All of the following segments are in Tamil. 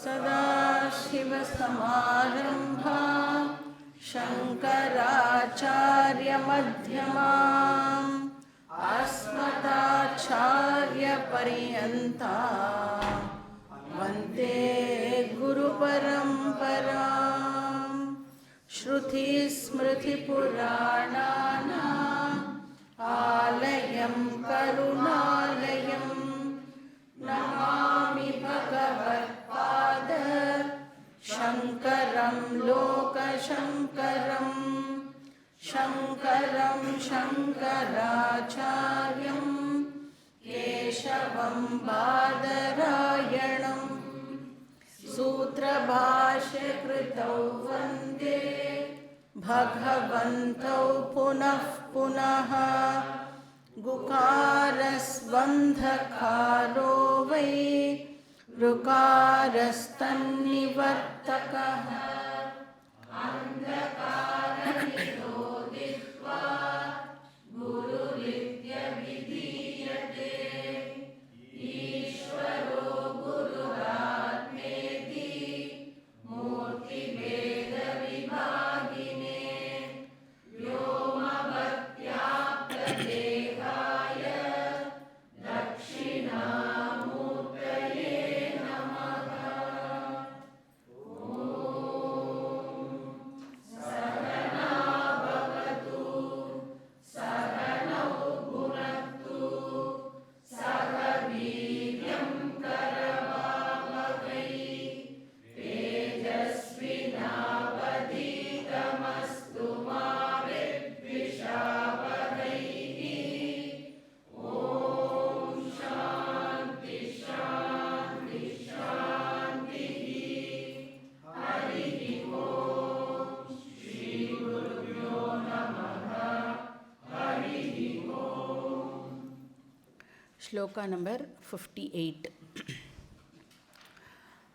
सदाशिवसमारम्भां शङ्कराचार्यमध्यमाम् अस्मदाचार्यपर्यन्तां वन्दे गुरुपरम्पराम्। श्रुतिस्मृतिपुराणानाम् आलयं करुणालयं नमामि भगवत्पाद शङ्करं लोकशङ्करं शङ्करं शङ्कराचार्यं केशवं बादरायणं सूत्रभाष्यकृतौ वन्दे भगवन्तौ पुनः पुनः। गुकारस्वन्धकारो वै ऋकारस्तन्निवर्तकः अन्धकारनिरोधित्वा गुरुरित्यभिधीयते ईश्वरो गुरुरात्मेति मूर्तिभेदविभागिने व्योमवत्याप्तदेहाय दक्षिणामूर्तये नमः। सहना भवतु सहनौ भुनक्तु सह वीर्यं करवावहै तेजस्विनावधीतमस्तु मा विद्विषावहै। ॐ शान्ति शान्ति शान्तिः। हरिः ॐ श्रीगुरुभ्यो नमः। हरिः ॐ। श्लोका नंबर 58।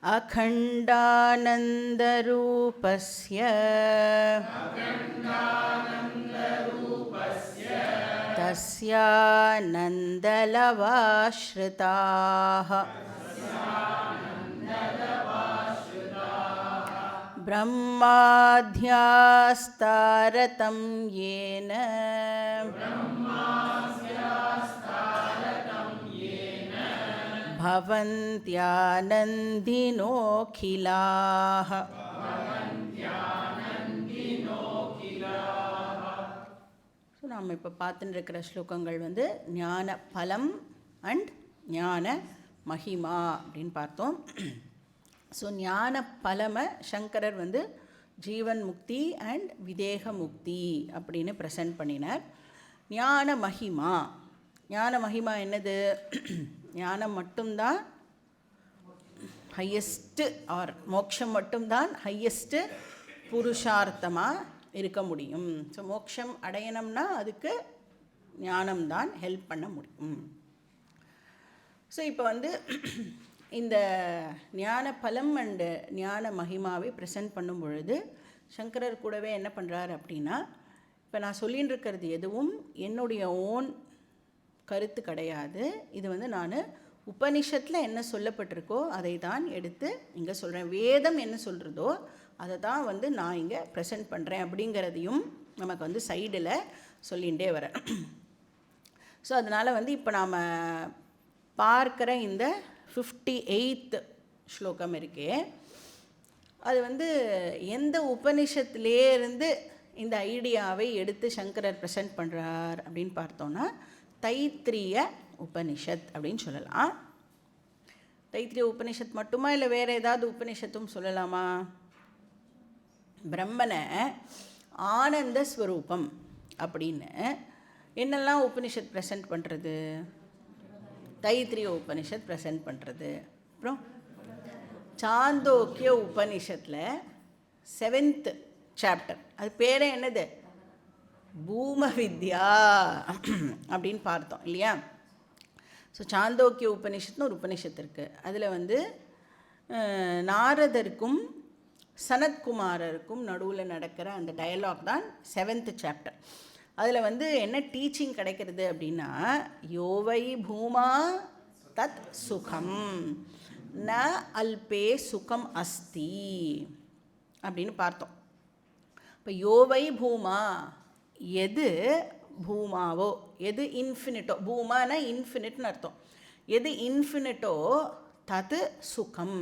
अखण्डानन्दरूपस्य तस्यानन्दलवाश्रिताः ब्रह्माद्यास्तारतम्येन भवन्त्यानन्दिनोऽखिलाः। ஸோ நாம் இப்போ பார்த்துட்டு இருக்கிற ஸ்லோகங்கள் வந்து ஞான பலம் அண்ட் ஞான மகிமா அப்படின்னு பார்த்தோம். ஸோ ஞான பலமை சங்கரர் வந்து ஜீவன் முக்தி அண்ட் விதேக முக்தி அப்படின்னு ப்ரெசென்ட் பண்ணினார். ஞான மகிமா, ஞான மகிமா என்னது? ஞானம் மட்டும்தான் ஹையஸ்ட்டு, ஆர் மோட்சம் மட்டும்தான் ஹையஸ்ட்டு புருஷார்த்தமாக இருக்க முடியும். ஸோ மோட்சம் அடையணும்னா அதுக்கு ஞானம்தான் ஹெல்ப் பண்ண முடியும். ஸோ இப்போ வந்து இந்த ஞான பலம் அண்டு ஞான மகிமாவை ப்ரெசென்ட் பண்ணும் பொழுது சங்கரர் கூடவே என்ன பண்ணுறார் அப்படின்னா, இப்போ நான் சொல்லின்னு இருக்கிறது எதுவும் என்னுடைய ஓன் கருத்து கிடையாது. இது வந்து நான் உபனிஷத்தில் என்ன சொல்லப்பட்டிருக்கோ அதை தான் எடுத்து இங்கே சொல்கிறேன். வேதம் என்ன சொல்கிறதோ அதை தான் வந்து நான் இங்கே ப்ரெசென்ட் பண்ணுறேன் அப்படிங்கிறதையும் நமக்கு வந்து சைடில் சொல்லிகிட்டே வரேன். ஸோ அதனால் வந்து இப்போ நாம் பார்க்குற இந்த 58th ஸ்லோகம் இருக்கே, அது வந்து எந்த உபனிஷத்துலேருந்து இந்த ஐடியாவை எடுத்து சங்கரர் ப்ரெசென்ட் பண்ணுறார் அப்படின்னு பார்த்தோன்னா தைத்திரிய உபனிஷத் அப்படின்னு சொல்லலாம். தைத்திரிய உபனிஷத் மட்டுமா இல்லை வேறு ஏதாவது உபனிஷத்தும் சொல்லலாமா? பிரம்மனை ஆனந்த ஸ்வரூபம் அப்படின்னு என்னெல்லாம் உபனிஷத் ப்ரெசென்ட் பண்ணுறது? தைத்திரிய உபனிஷத் ப்ரெசென்ட் பண்ணுறது. அப்புறம் சாந்தோக்கிய உபனிஷத்தில் 7th சாப்டர், அது பேரே என்னது? பூம வித்யா அப்படின்னு பார்த்தோம் இல்லையா? ஸோ சாந்தோக்கிய உபனிஷத்துன்னு ஒரு உபனிஷத்து இருக்குது. அதில் வந்து நாரதருக்கும் சனத்குமாரருக்கும் நடுவில் நடக்கிற அந்த டயலாக் தான் 7th சாப்டர். அதில் வந்து என்ன டீச்சிங் கிடைக்கிறது அப்படின்னா, யோவை பூமா தத் சுகம் ந அல்பே சுகம் அஸ்தி அப்படின்னு பார்த்தோம். இப்போ யோவை பூமா, எது பூமாவோ, எது இன்ஃபினிட்டோ, பூமானா இன்ஃபினிட்னு அர்த்தம், எது இன்ஃபினிட்டோ தது சுகம்,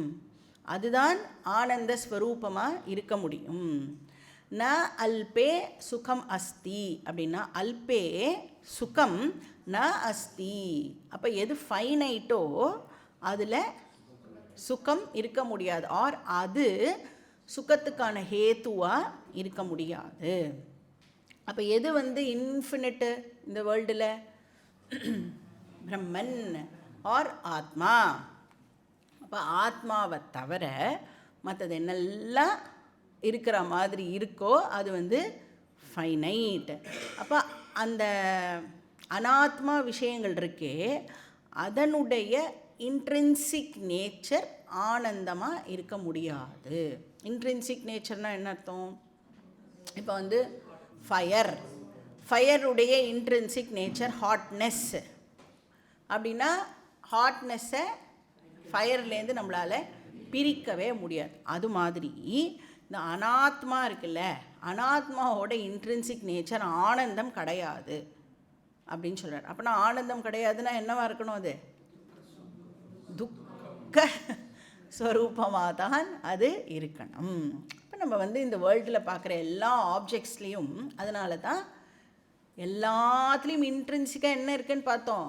அதுதான் ஆனந்த ஸ்வரூபமாக இருக்க முடியும். ந அல்பே சுகம் அஸ்தி அப்படின்னா அல்பே சுகம் ந அஸ்தி. அப்போ எது ஃபைனைட்டோ அதில் சுகம் இருக்க முடியாது, ஆர் அது சுகத்துக்கான ஹேத்துவாக இருக்க முடியாது. அப்போ எது இன்ஃபினிட்டு இந்த வேர்ல்டில்? பிரம்மன் ஆர் ஆத்மா. அப்போ ஆத்மாவை தவிர மற்றது என்னெல்லாம் இருக்கிற மாதிரி இருக்கோ அது ஃபைனைட். அப்போ அந்த அனாத்மா விஷயங்கள் இருக்கே, அதனுடைய இன்ட்ரின்சிக் நேச்சர் ஆனந்தமாக இருக்க முடியாது. இன்ட்ரின்சிக் நேச்சர்னால் என்ன அர்த்தம்? இப்போ ஃபயருடைய இன்ட்ரின்சிக் நேச்சர் ஹாட்னஸ் அப்படின்னா, ஹாட்னஸ்ஸை ஃபயர்லேருந்து நம்மளால் பிரிக்கவே முடியாது. அது மாதிரி இந்த அனாத்மா இருக்குல்ல, அனாத்மாவோட இன்ட்ரின்சிக் நேச்சர் ஆனந்தம் கிடையாது அப்படின்னு சொல்கிறார். அப்படின்னா ஆனந்தம் கிடையாதுன்னா என்னவா இருக்கணும்? அது துக்க ஸ்வரூபமாக தான் அது இருக்கணும். இப்போ நம்ம இந்த வேர்ல்டில் பார்க்குற எல்லா ஆப்ஜெக்ட்ஸ்லேயும் அதனால தான் எல்லாத்துலேயும் இன்ட்ரின்சிக்காக என்ன இருக்குன்னு பார்த்தோம்,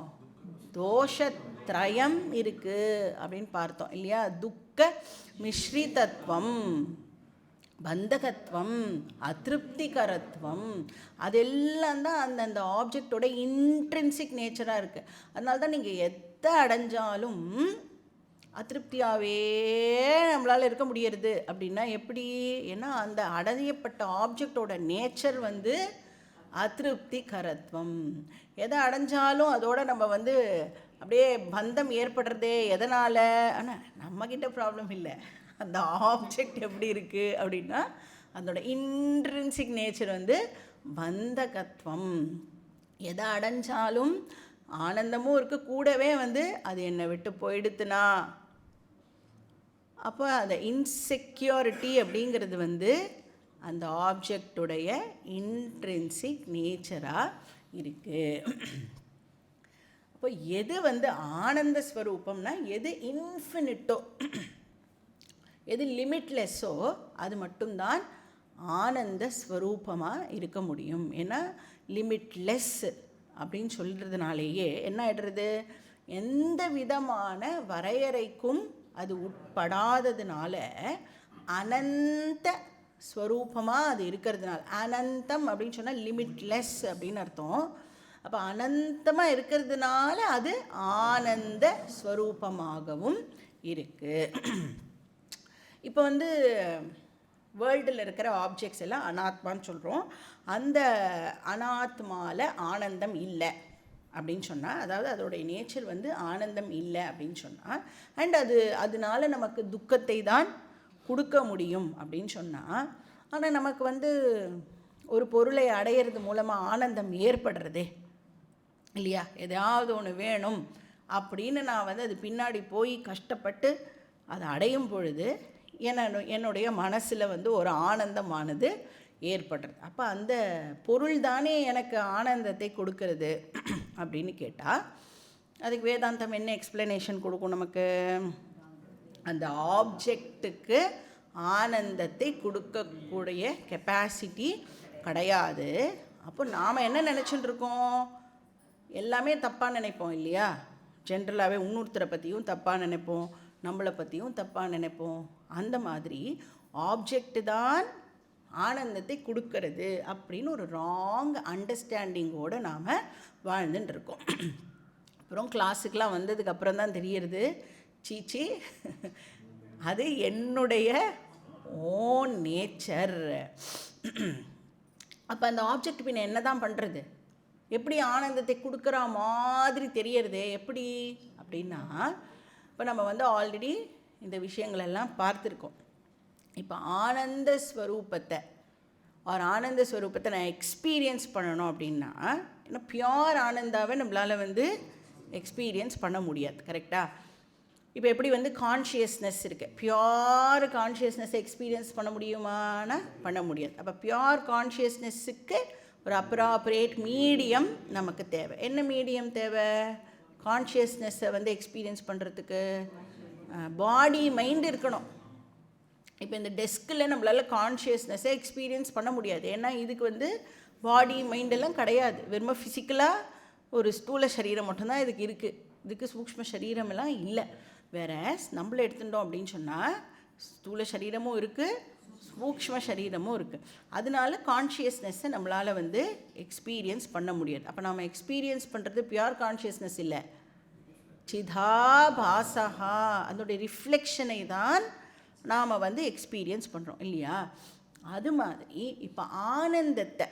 தோஷத்ரயம் இருக்குது அப்படின்னு பார்த்தோம் இல்லையா? துக்க மிஸ்ரிதத்துவம், பந்தகத்துவம், அதிருப்திகரத்துவம், அதெல்லாம் தான் அந்தந்த ஆப்ஜெக்டோட இன்ட்ரின்சிக் நேச்சராக இருக்குது. அதனால தான் நீங்கள் எதை அடைஞ்சாலும் அதிருப்தியாகவே நம்மளால் இருக்க முடியறது. அப்படின்னா எப்படி? ஏன்னா அந்த அடையப்பட்ட ஆப்ஜெக்டோட நேச்சர் அதிருப்திகரத்துவம். எதை அடைஞ்சாலும் அதோட நம்ம அப்படியே பந்தம் ஏற்படுறதே எதனால்? ஆனால் நம்மக்கிட்ட ப்ராப்ளம் இல்லை, அந்த ஆப்ஜெக்ட் எப்படி இருக்குது அப்படின்னா அதோட இன்ட்ரின்சிக் நேச்சர் பந்தகத்துவம். எதை அடைஞ்சாலும் ஆனந்தமும் இருக்குது, கூடவே அது என்னை விட்டு போயிடுத்துனா, அப்போ அந்த இன்செக்யூரிட்டி அப்படிங்கிறது அந்த ஆப்ஜெக்டுடைய இன்ட்ரின்சிக் நேச்சராக இருக்குது. அப்போ எது ஆனந்த ஸ்வரூபம்னா எது இன்ஃபினிட்டோ, எது லிமிட்லெஸ்ஸோ அது மட்டும்தான் ஆனந்த ஸ்வரூபமாக இருக்க முடியும். ஏன்னா லிமிட்லெஸ் அப்படின்னு சொல்கிறதுனாலேயே என்ன ஆகிடுறது, எந்த விதமான வரையறைக்கும் அது உட்படாததுனால அனந்த ஸ்வரூபமாக அது இருக்கிறதுனால, அனந்தம் அப்படின்னு சொன்னால் லிமிட்லெஸ் அப்படின்னு அர்த்தம். அப்போ அனந்தமாக இருக்கிறதுனால அது ஆனந்த ஸ்வரூபமாகவும் இருக்குது. இப்போ வேர்ல்டில் இருக்கிற ஆப்ஜெக்ட்ஸ் எல்லாம் அனாத்மான்னு சொல்கிறோம். அந்த அனாத்மாவில் ஆனந்தம் இல்லை அப்படின்னு சொன்னால், அதாவது அதோடைய நேச்சர் ஆனந்தம் இல்லை அப்படின்னு சொன்னால், அண்ட் அதனால நமக்கு துக்கத்தை தான் கொடுக்க முடியும் அப்படின்னு சொன்னால், ஆனால் நமக்கு ஒரு பொருளை அடையிறது மூலமாக ஆனந்தம் ஏற்படுறதே இல்லையா? எதாவது ஒன்று வேணும் அப்படின்னு நான் அது பின்னாடி போய் கஷ்டப்பட்டு அதை அடையும் பொழுது என்னுடைய மனசில் ஒரு ஆனந்தமானது ஏற்படுறது. அப்போ அந்த பொருள் தானே எனக்கு ஆனந்தத்தை கொடுக்கறது அப்படின்னு கேட்டால், அதுக்கு வேதாந்தம் என்ன எக்ஸ்ப்ளனேஷன் கொடுக்கும் நமக்கு? அந்த ஆப்ஜெக்ட்டுக்கு ஆனந்தத்தை கொடுக்கக்கூடிய கெப்பாசிட்டி கிடையாது. அப்போ நாம் என்ன நினச்சிட்டு இருக்கோம்? எல்லாமே தப்பாக நினைப்போம் இல்லையா? ஜென்ரலாகவே இன்னொருத்தரை பற்றியும் தப்பாக நினைப்போம், நம்மளை பற்றியும் தப்பாக நினைப்போம். அந்த மாதிரி ஆப்ஜெக்ட் தான் ஆனந்தத்தை கொடுக்கறது அப்படின்னு ஒரு ராங் அண்டர்ஸ்டாண்டிங்கோடு நாம் வாழ்ந்துட்டு இருக்கோம். அப்புறம் கிளாஸுக்கெலாம் வந்ததுக்கப்புறம் தான் தெரியறது, சீச்சி அது என்னுடைய ஓன் நேச்சர். அப்போ அந்த ஆப்ஜெக்ட் பின்ன என்ன தான் பண்ணுறது? எப்படி ஆனந்தத்தை கொடுக்குற மாதிரி தெரியறது எப்படி அப்படின்னா, இப்போ நம்ம ஆல்ரெடி இந்த விஷயங்களெல்லாம் பார்த்துருக்கோம். இப்போ ஆனந்த ஸ்வரூபத்தை நான் எக்ஸ்பீரியன்ஸ் பண்ணணும் அப்படின்னா, ஏன்னா பியோர் ஆனந்தாவை நம்மளால் எக்ஸ்பீரியன்ஸ் பண்ண முடியாது, கரெக்டாக? இப்போ எப்படி வந்து கான்ஷியஸ்னஸ் இருக்குது, பியோர் கான்ஷியஸ்னஸை எக்ஸ்பீரியன்ஸ் பண்ண முடியுமானா பண்ண முடியாது. அப்போ பியோர் கான்ஷியஸ்னஸுக்கு ஒரு அப்ராப்ரியேட் மீடியம் நமக்கு தேவை. என்ன மீடியம் தேவை? கான்ஷியஸ்னஸை வந்து எக்ஸ்பீரியன்ஸ் பண்ணுறதுக்கு பாடி மைண்ட் இருக்கணும். இப்போ இந்த டெஸ்கில் நம்மளால் கான்ஷியஸ்னஸை எக்ஸ்பீரியன்ஸ் பண்ண முடியாது. ஏன்னா இதுக்கு வந்து பாடி மைண்டெல்லாம் கிடையாது. வெறும் ஃபிசிக்கலாக ஒரு ஸ்தூல சரீரம் மட்டும்தான் இதுக்கு இருக்குது. இதுக்கு சூக்ஷ்ம சரீரமெல்லாம் இல்லை. வேற நம்மளை எடுத்துட்டோம் அப்படின்னு சொன்னால் ஸ்தூல சரீரமும் இருக்குது, சூக்ஷ்ம சரீரமும் இருக்குது. அதனால கான்ஷியஸ்னஸ்ஸை நம்மளால் வந்து எக்ஸ்பீரியன்ஸ் பண்ண முடியாது. அப்போ நம்ம எக்ஸ்பீரியன்ஸ் பண்ணுறது பியூர் கான்ஷியஸ்னஸ் இல்லை, சிதாபாசகா, அதனுடைய ரிஃப்ளெக்ஷனை தான் நாம் வந்து எக்ஸ்பீரியன்ஸ் பண்ணுறோம் இல்லையா? அது மாதிரி இப்போ ஆனந்தத்தை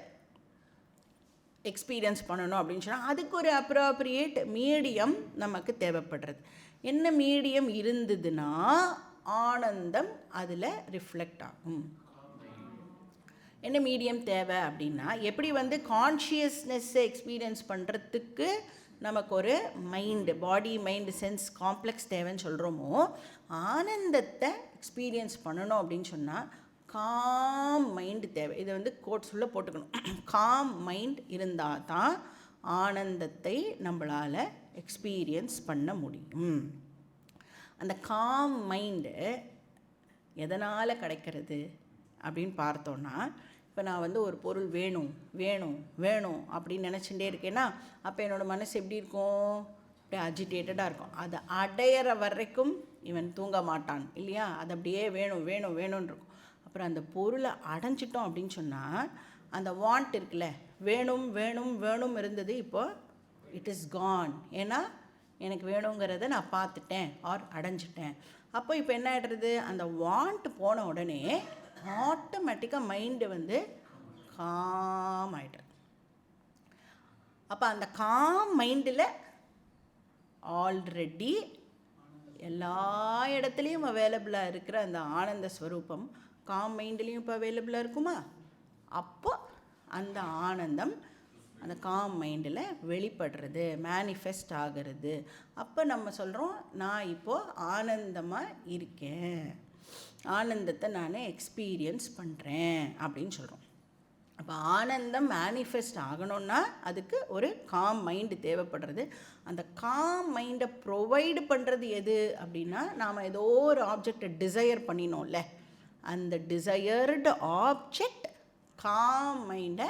எக்ஸ்பீரியன்ஸ் பண்ணணும் அப்படின்னு சொன்னால் அதுக்கு ஒரு அப்ராப்ரியேட் மீடியம் நமக்கு தேவைப்படுறது. என்ன மீடியம் இருந்ததுன்னா ஆனந்தம் அதில் ரிஃப்ளெக்ட் ஆகும். என்ன மீடியம் தேவை அப்படின்னா, எப்படி வந்து கான்ஷியஸ்னஸ்ஸை எக்ஸ்பீரியன்ஸ் பண்ணுறதுக்கு நமக்கு ஒரு மைண்டு, பாடி மைண்டு சென்ஸ் காம்ப்ளெக்ஸ் தேவைன்னு சொல்கிறோமோ, ஆனந்தத்தை எக்ஸ்பீரியன்ஸ் பண்ணணும் அப்படின்னு சொன்னால் காம் மைண்டு தேவை. இதை வந்து கோட்ஸ் உள்ள போட்டுக்கணும். காம் மைண்ட் இருந்தால் தான் ஆனந்தத்தை நம்மளால் எக்ஸ்பீரியன்ஸ் பண்ண முடியும். அந்த காம் மைண்டு எதனால் கிடைக்கிறது அப்படின்னு பார்த்தோன்னா, இப்போ நான் வந்து ஒரு பொருள் வேணும் வேணும் வேணும் அப்படின்னு நினச்சிட்டே இருக்கேன்னா அப்போ என்னோடய மனசு எப்படி இருக்கும்? அப்படியே அஜிடேட்டடாக இருக்கும். அதை அடையிற வரைக்கும் இவன் தூங்க மாட்டான் இல்லையா? அது அப்படியே வேணும் வேணும் வேணும்னு இருக்கும். அப்புறம் அந்த பொருளை அடைஞ்சிட்டோம் அப்படின்னு சொன்னால் அந்த வாண்ட் இருக்குல்ல, வேணும் வேணும் வேணும் இருந்தது, இப்போ இட் இஸ் கான். ஏன்னா எனக்கு வேணுங்கிறத நான் பார்த்துட்டேன் ஆர் அடைஞ்சிட்டேன். அப்போ இப்போ என்ன ஆகிடுறது? அந்த வாண்ட் போன உடனே ஆட்டோமேட்டிக்காக மைண்டு வந்து காம் ஆகிடுறது. அப்போ அந்த காம் மைண்டில் ஆல்ரெடி எல்லா இடத்துலையும் அவைலபிளாக இருக்கிற அந்த ஆனந்த ஸ்வரூபம் காம் மைண்ட்லேயும் இப்போ அவைலபிளாக இருக்குமா? அப்போ அந்த ஆனந்தம் அந்த காம் மைண்டில் வெளிப்படுறது, மேனிஃபெஸ்ட் ஆகிறது. அப்போ நம்ம சொல்கிறோம், நான் இப்போது ஆனந்தமாக இருக்கேன், ஆனந்தத்தை நான் எக்ஸ்பீரியன்ஸ் பண்ணுறேன் அப்படின்னு சொல்கிறோம். அப்போ ஆனந்தம் மேனிஃபெஸ்ட் ஆகணும்னா அதுக்கு ஒரு காம் மைண்டு தேவைப்படுறது. அந்த காம் மைண்டை ப்ரொவைடு பண்ணுறது எது அப்படின்னா, நாம் ஏதோ ஒரு ஆப்ஜெக்டை டிசையர் பண்ணினோம்ல, அந்த டிசையர்டு ஆப்ஜெக்ட் காம் மைண்டை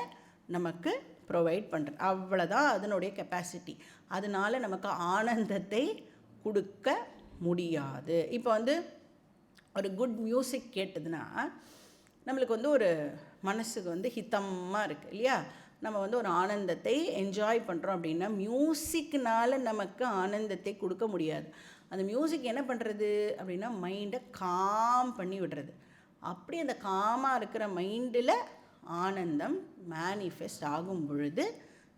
நமக்கு ப்ரொவைட் பண்ணுறது. அவ்வளோதான் அதனுடைய கெப்பாசிட்டி. அதனால் நமக்கு ஆனந்தத்தை கொடுக்க முடியாது. இப்போ வந்து ஒரு குட் மியூசிக் கேட்டதுன்னா நம்மளுக்கு வந்து ஒரு மனசுக்கு வந்து ஹிதமாக இருக்குது இல்லையா? நம்ம வந்து ஒரு ஆனந்தத்தை என்ஜாய் பண்ணுறோம் அப்படின்னா மியூசிக்னால் நமக்கு ஆனந்தத்தை கொடுக்க முடியாது. அந்த மியூசிக் என்ன பண்ணுறது அப்படின்னா மைண்டை காம் பண்ணி விடுறது. அப்படி அந்த காமாக இருக்கிற மைண்டில் ஆனந்தம் மேனிஃபெஸ்ட் ஆகும் பொழுது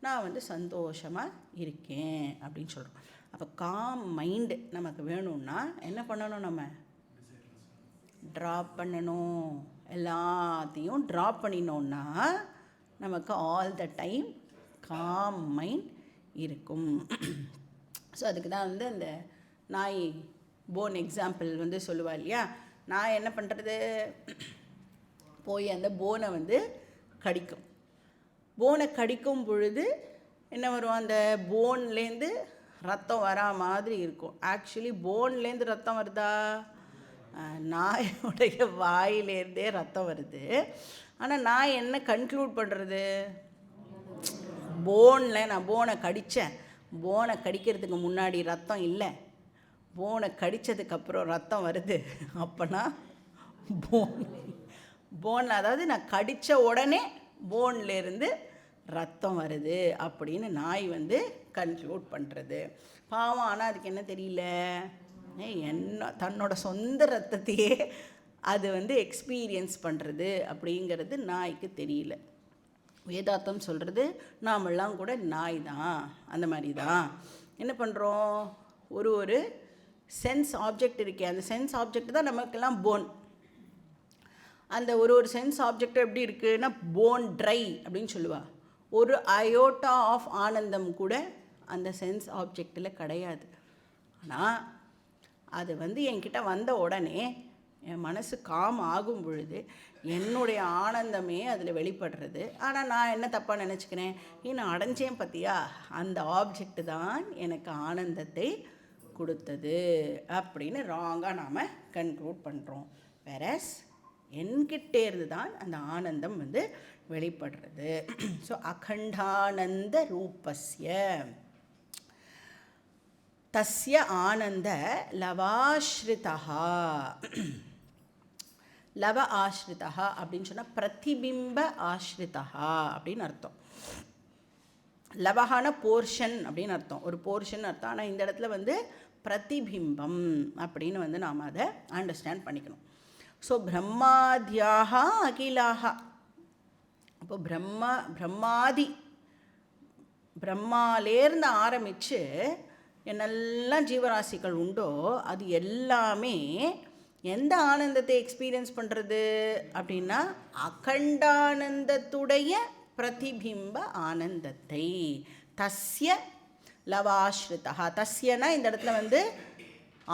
நான் வந்து சந்தோஷமாக இருக்கேன் அப்படின்னு சொல்கிறோம். அப்போ காம் மைண்டு நமக்கு வேணும்னா என்ன பண்ணணும்? நம்ம ட்ராப் பண்ணணும். எல்லாத்தையும் ட்ராப் பண்ணினோன்னா நமக்கு all the time com mind இருக்கும். ஸோ அதுக்கு தான் வந்து அந்த நாய் போன் எக்ஸாம்பிள் வந்து சொல்லுவா இல்லையா? நான் என்ன பண்ணுறது, போய் அந்த போனை வந்து கடிக்கும். போனை கடிக்கும் பொழுது என்ன வரும்? அந்த போன்லேருந்து ரத்தம் வரா மாதிரி இருக்கும். ஆக்சுவலி போன்லேருந்து ரத்தம் வருதா? நாயோடைய வாயிலேருந்தே ரத்தம் வருது. ஆனால் நான் என்ன கன்க்ளூட் பண்ணுறது? போனில் நான் போனை கடித்தேன், போனை கடிக்கிறதுக்கு முன்னாடி ரத்தம் இல்லை, போனை கடித்ததுக்கப்புறம் ரத்தம் வருது, அப்போனா போனில் அதாவது நான் கடித்த உடனே போன்லேருந்து ரத்தம் வருது அப்படின்னு நாய் வந்து கன்க்ளூட் பண்ணுறது. பாவம். ஆனால் அதுக்கு என்ன தெரியல, என்ன தன்னோட சொந்த ரத்தத்தையே அது வந்து எக்ஸ்பீரியன்ஸ் பண்ணுறது அப்படிங்கிறது நாய்க்கு தெரியல. வேதாந்தம் சொல்கிறது நாமெல்லாம் கூட நாய் தான், அந்த மாதிரி தான். என்ன பண்ணுறோம்? ஒரு சென்ஸ் ஆப்ஜெக்ட் இருக்கே, அந்த சென்ஸ் ஆப்ஜெக்ட் தான் நமக்கெல்லாம் போன். அந்த ஒரு சென்ஸ் ஆப்ஜெக்ட் எப்படி இருக்குன்னா போன் ட்ரை அப்படின்னு சொல்லுவா. ஒரு அயோட்டா ஆஃப் ஆனந்தம் கூட அந்த சென்ஸ் ஆப்ஜெக்டில் கிடையாது. ஆனால் அது என்கிட்ட வந்த உடனே என் மனசு காம் ஆகும் பொழுது என்னுடைய ஆனந்தமே அதில் வெளிப்படுறது. ஆனால் நான் என்ன தப்பாக நினச்சிக்கிறேன், நான் அடைஞ்சேன் பார்த்தியா, அந்த ஆப்ஜெக்ட் தான் எனக்கு ஆனந்தத்தை கொடுத்தது அப்படின்னு ராங்காக நாம் கன்க்ளூட் பண்ணுறோம். வேறஸ் என்கிட்டேருந்து தான் அந்த ஆனந்தம் வெளிப்படுறது. ஸோ அகண்டானந்த ரூபஸ்ய தஸ்ய ஆனந்த லவாஸ்ரிதா. லவ ஆஸ்ரிதா அப்படின்னு சொன்னால் பிரதிபிம்ப ஆஸ்ரிதா அப்படின்னு அர்த்தம். லவகான போர்ஷன் அப்படின்னு அர்த்தம், ஒரு போர்ஷன் அர்த்தம். ஆனால் இந்த இடத்துல பிரதிபிம்பம் அப்படின்னு நாம் அதை அண்டர்ஸ்டாண்ட் பண்ணிக்கணும். ஸோ பிரம்மாத்யாக அகிலாக, அப்போ பிரம்மாதி பிரம்மாலேருந்து ஆரம்பித்து என்னெல்லாம் ஜீவராசிகள் உண்டோ அது எல்லாமே எந்த ஆனந்தத்தை எக்ஸ்பீரியன்ஸ் பண்ணுறது அப்படின்னா அகண்டானந்தத்துடைய பிரதிபிம்ப ஆனந்தத்தை. தஸ்ய லவாஸ்ரிதா, தஸ்யனா இந்த இடத்துல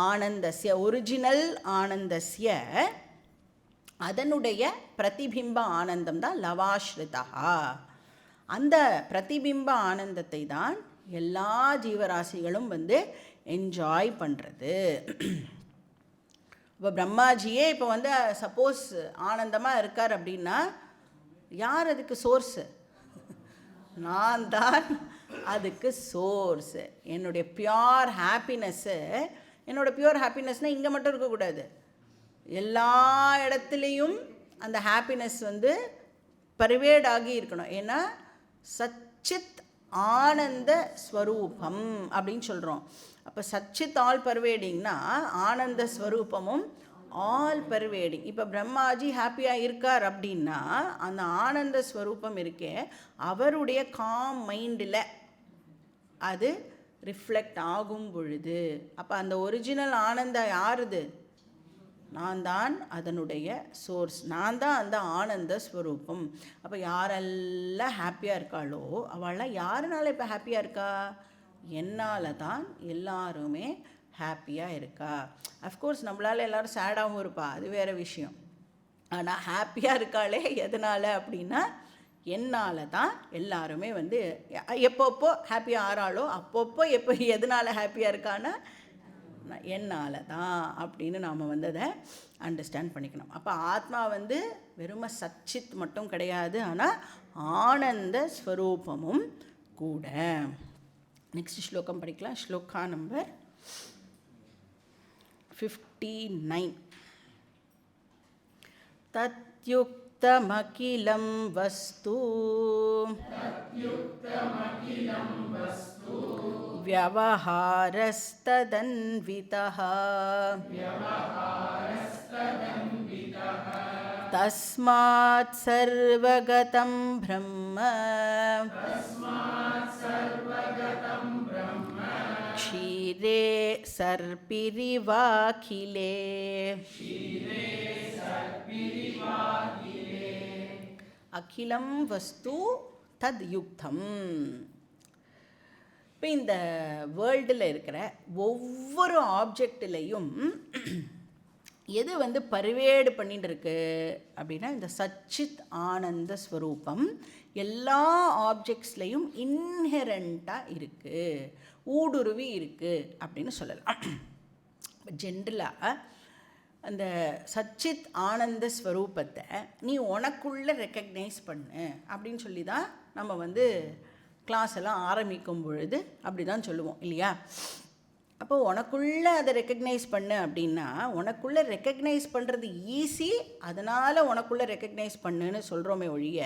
ஆனந்தஸ்ய ஒரிஜினல் ஆனந்தஸ்ய அதனுடைய பிரதிபிம்ப ஆனந்தம் தான் லவாஸ்ரிதா. அந்த பிரதிபிம்ப ஆனந்தத்தை தான் எல்லா ஜீவராசிகளும் என்ஜாய் பண்ணுறது. இப்போ பிரம்மாஜியே இப்போ சப்போஸ் ஆனந்தமாக இருக்கார் அப்படின்னா யார் அதுக்கு சோர்ஸு? நான் தான் அதுக்கு சோர்ஸு. என்னுடைய பியோர் ஹாப்பினஸ்ஸு, என்னோடய பியோர் ஹாப்பினஸ்னால் இங்கே மட்டும் இருக்கக்கூடாது, எல்லா இடத்துலையும் அந்த ஹாப்பினஸ் பரிவேட் ஆகி இருக்கணும். ஏன்னா சச்சித் ஆனந்த ஸ்வரூபம் அப்படின்னு சொல்கிறோம். அப்போ சச்சித் ஆல் பர்வேடிங்னா ஆனந்த ஸ்வரூபமும் ஆல் பர்வேடிங். இப்போ பிரம்மாஜி ஹாப்பியாக இருக்கார் அப்படின்னா அந்த ஆனந்த ஸ்வரூபம் இருக்கே அவருடைய காம் மைண்டில் அது ரிஃப்ளெக்ட் ஆகும் பொழுது அப்போ அந்த ஒரிஜினல் ஆனந்தம் யாருது? நான் தான் அதனுடைய சோர்ஸ், நான் தான் அந்த ஆனந்த ஸ்வரூபம். அப்போ யாரெல்லாம் ஹாப்பியாக இருக்காளோ அவள்லாம் யாருனால இப்போ ஹாப்பியாக இருக்கா? என்னால் தான் எல்லாருமே ஹாப்பியாக இருக்கா. அஃப்கோர்ஸ் நம்மளால் எல்லோரும் சேடாகவும் இருப்பா, அது வேறு விஷயம். ஆனால் ஹாப்பியாக இருக்காளே எதனால் அப்படின்னா என்னால் தான் எல்லாருமே எப்பப்போ ஹாப்பியாக ஆறாளோ அப்பப்போ எதனால் ஹாப்பியாக இருக்கான்னா என்னால் தான் அப்படின்னு நாம் அதை அண்டர்ஸ்டாண்ட் பண்ணிக்கணும். அப்போ ஆத்மா வெறும சச்சித் மட்டும் கிடையாது, ஆனால் ஆனந்த ஸ்வரூபமும் கூட. நெக்ஸ்ட் ஸ்லோகம் படிக்கலாம். ஸ்லோகா நம்பர் 59. தத்யுக்தமகிலம் வஸ்து व्यवहारस्तदन्वितः तस्मात् सर्वगतं ब्रह्म क्षीरे सर्पिरिवाखिले. அகிலம் வஸ்து தத் யுக்தம். இப்போ இந்த வேர்ல்டில் இருக்கிற ஒவ்வொரு ஆப்ஜெக்டிலையும் எது பரிவேடு பண்ணிட்டு இருக்கு அப்படின்னா இந்த சச்சித் ஆனந்த ஸ்வரூபம் எல்லா ஆப்ஜெக்ட்ஸ்லையும் இன்ஹெரண்ட்டாக இருக்குது, ஊடுருவி இருக்குது அப்படின்னு சொல்லலாம். ஜென்ரலாக அந்த சச்சித் ஆனந்த ஸ்வரூபத்தை நீ உனக்குள்ளே ரெக்கக்னைஸ் பண்ணு அப்படின்னு சொல்லி தான் நம்ம கிளாஸ் எல்லாம் ஆரம்பிக்கும் பொழுது அப்படி தான் சொல்லுவோம் இல்லையா? அப்போ உனக்குள்ளே அதை ரெக்கக்னைஸ் பண்ணு அப்படின்னா உனக்குள்ளே ரெக்கக்னைஸ் பண்ணுறது ஈஸி, அதனால் உனக்குள்ளே ரெக்கக்னைஸ் பண்ணுன்னு சொல்கிறோமே ஒழிய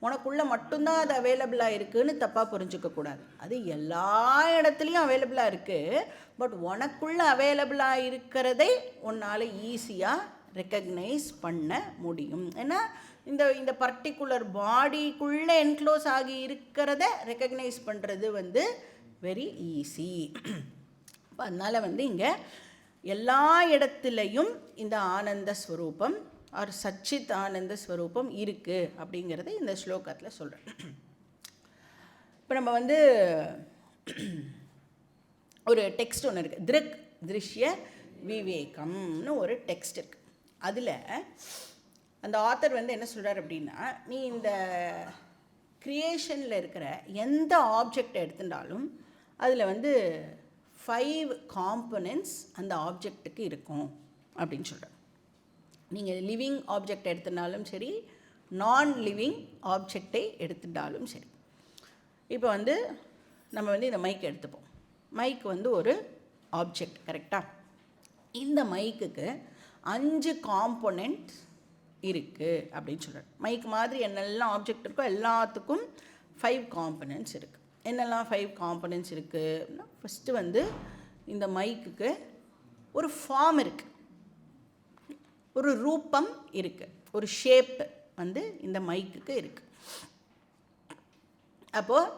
உனக்குள்ளே மட்டும்தான் அது அவைலபிளாக இருக்குதுன்னு தப்பாக புரிஞ்சிக்கக்கூடாது. அது எல்லா இடத்துலையும் அவைலபிளாக இருக்குது. பட் உனக்குள்ளே அவைலபிளாக இருக்கிறதை உன்னால் ஈஸியாக ரெக்கக்னைஸ் பண்ண முடியும். ஏன்னா இந்த பர்டிகுலர் பாடிக்குள்ளே என்க்ளோஸ் ஆகி இருக்கிறத ரெக்கக்னைஸ் பண்ணுறது வெரி ஈஸி. அப்போ அதனால் இங்கே எல்லா இடத்துலையும் இந்த ஆனந்த ஸ்வரூபம் ஆர் சச்சித் ஆனந்த ஸ்வரூபம் இருக்குது அப்படிங்கிறத இந்த ஸ்லோகத்தில் சொல்கிறேன். இப்போ நம்ம ஒரு டெக்ஸ்ட் ஒன்று இருக்குது, திருக் திருஷ்ய விவேகம்னு ஒரு டெக்ஸ்ட் இருக்குது. அதில் அந்த ஆத்தர் வந்து என்ன சொல்கிறார் அப்படின்னா, நீ இந்த க்ரியேஷனில் இருக்கிற எந்த ஆப்ஜெக்டை எடுத்துட்டாலும் அதில் வந்து 5 காம்பனன்ட்ஸ் அந்த ஆப்ஜெக்ட்டுக்கு இருக்கும் அப்படின்னு சொல்கிறார். நீங்கள் லிவிங் ஆப்ஜெக்ட் எடுத்துட்டாலும் சரி, நான் லிவிங் ஆப்ஜெக்டை எடுத்துட்டாலும் சரி. இப்போ வந்து நம்ம வந்து இந்த மைக் எடுத்துப்போம். மைக் வந்து ஒரு ஆப்ஜெக்ட், கரெக்டாக? இந்த மைக்குக்கு 5 காம்பனண்ட் இருக்குது அப்படின்னு சொல்கிறார். மைக் மாதிரி என்னெல்லாம் ஆப்ஜெக்ட் இருக்கோ எல்லாத்துக்கும் 5 காம்பனன்ட்ஸ் இருக்குது. என்னெல்லாம் 5 காம்பனன்ட்ஸ் இருக்குன்னா, ஃபஸ்ட்டு வந்து இந்த மைக்குக்கு ஒரு ஃபார்ம் இருக்குது, ஒரு ரூபம் இருக்குது, ஒரு ஷேப் வந்து இந்த மைக்குக்கு இருக்குது. அப்போது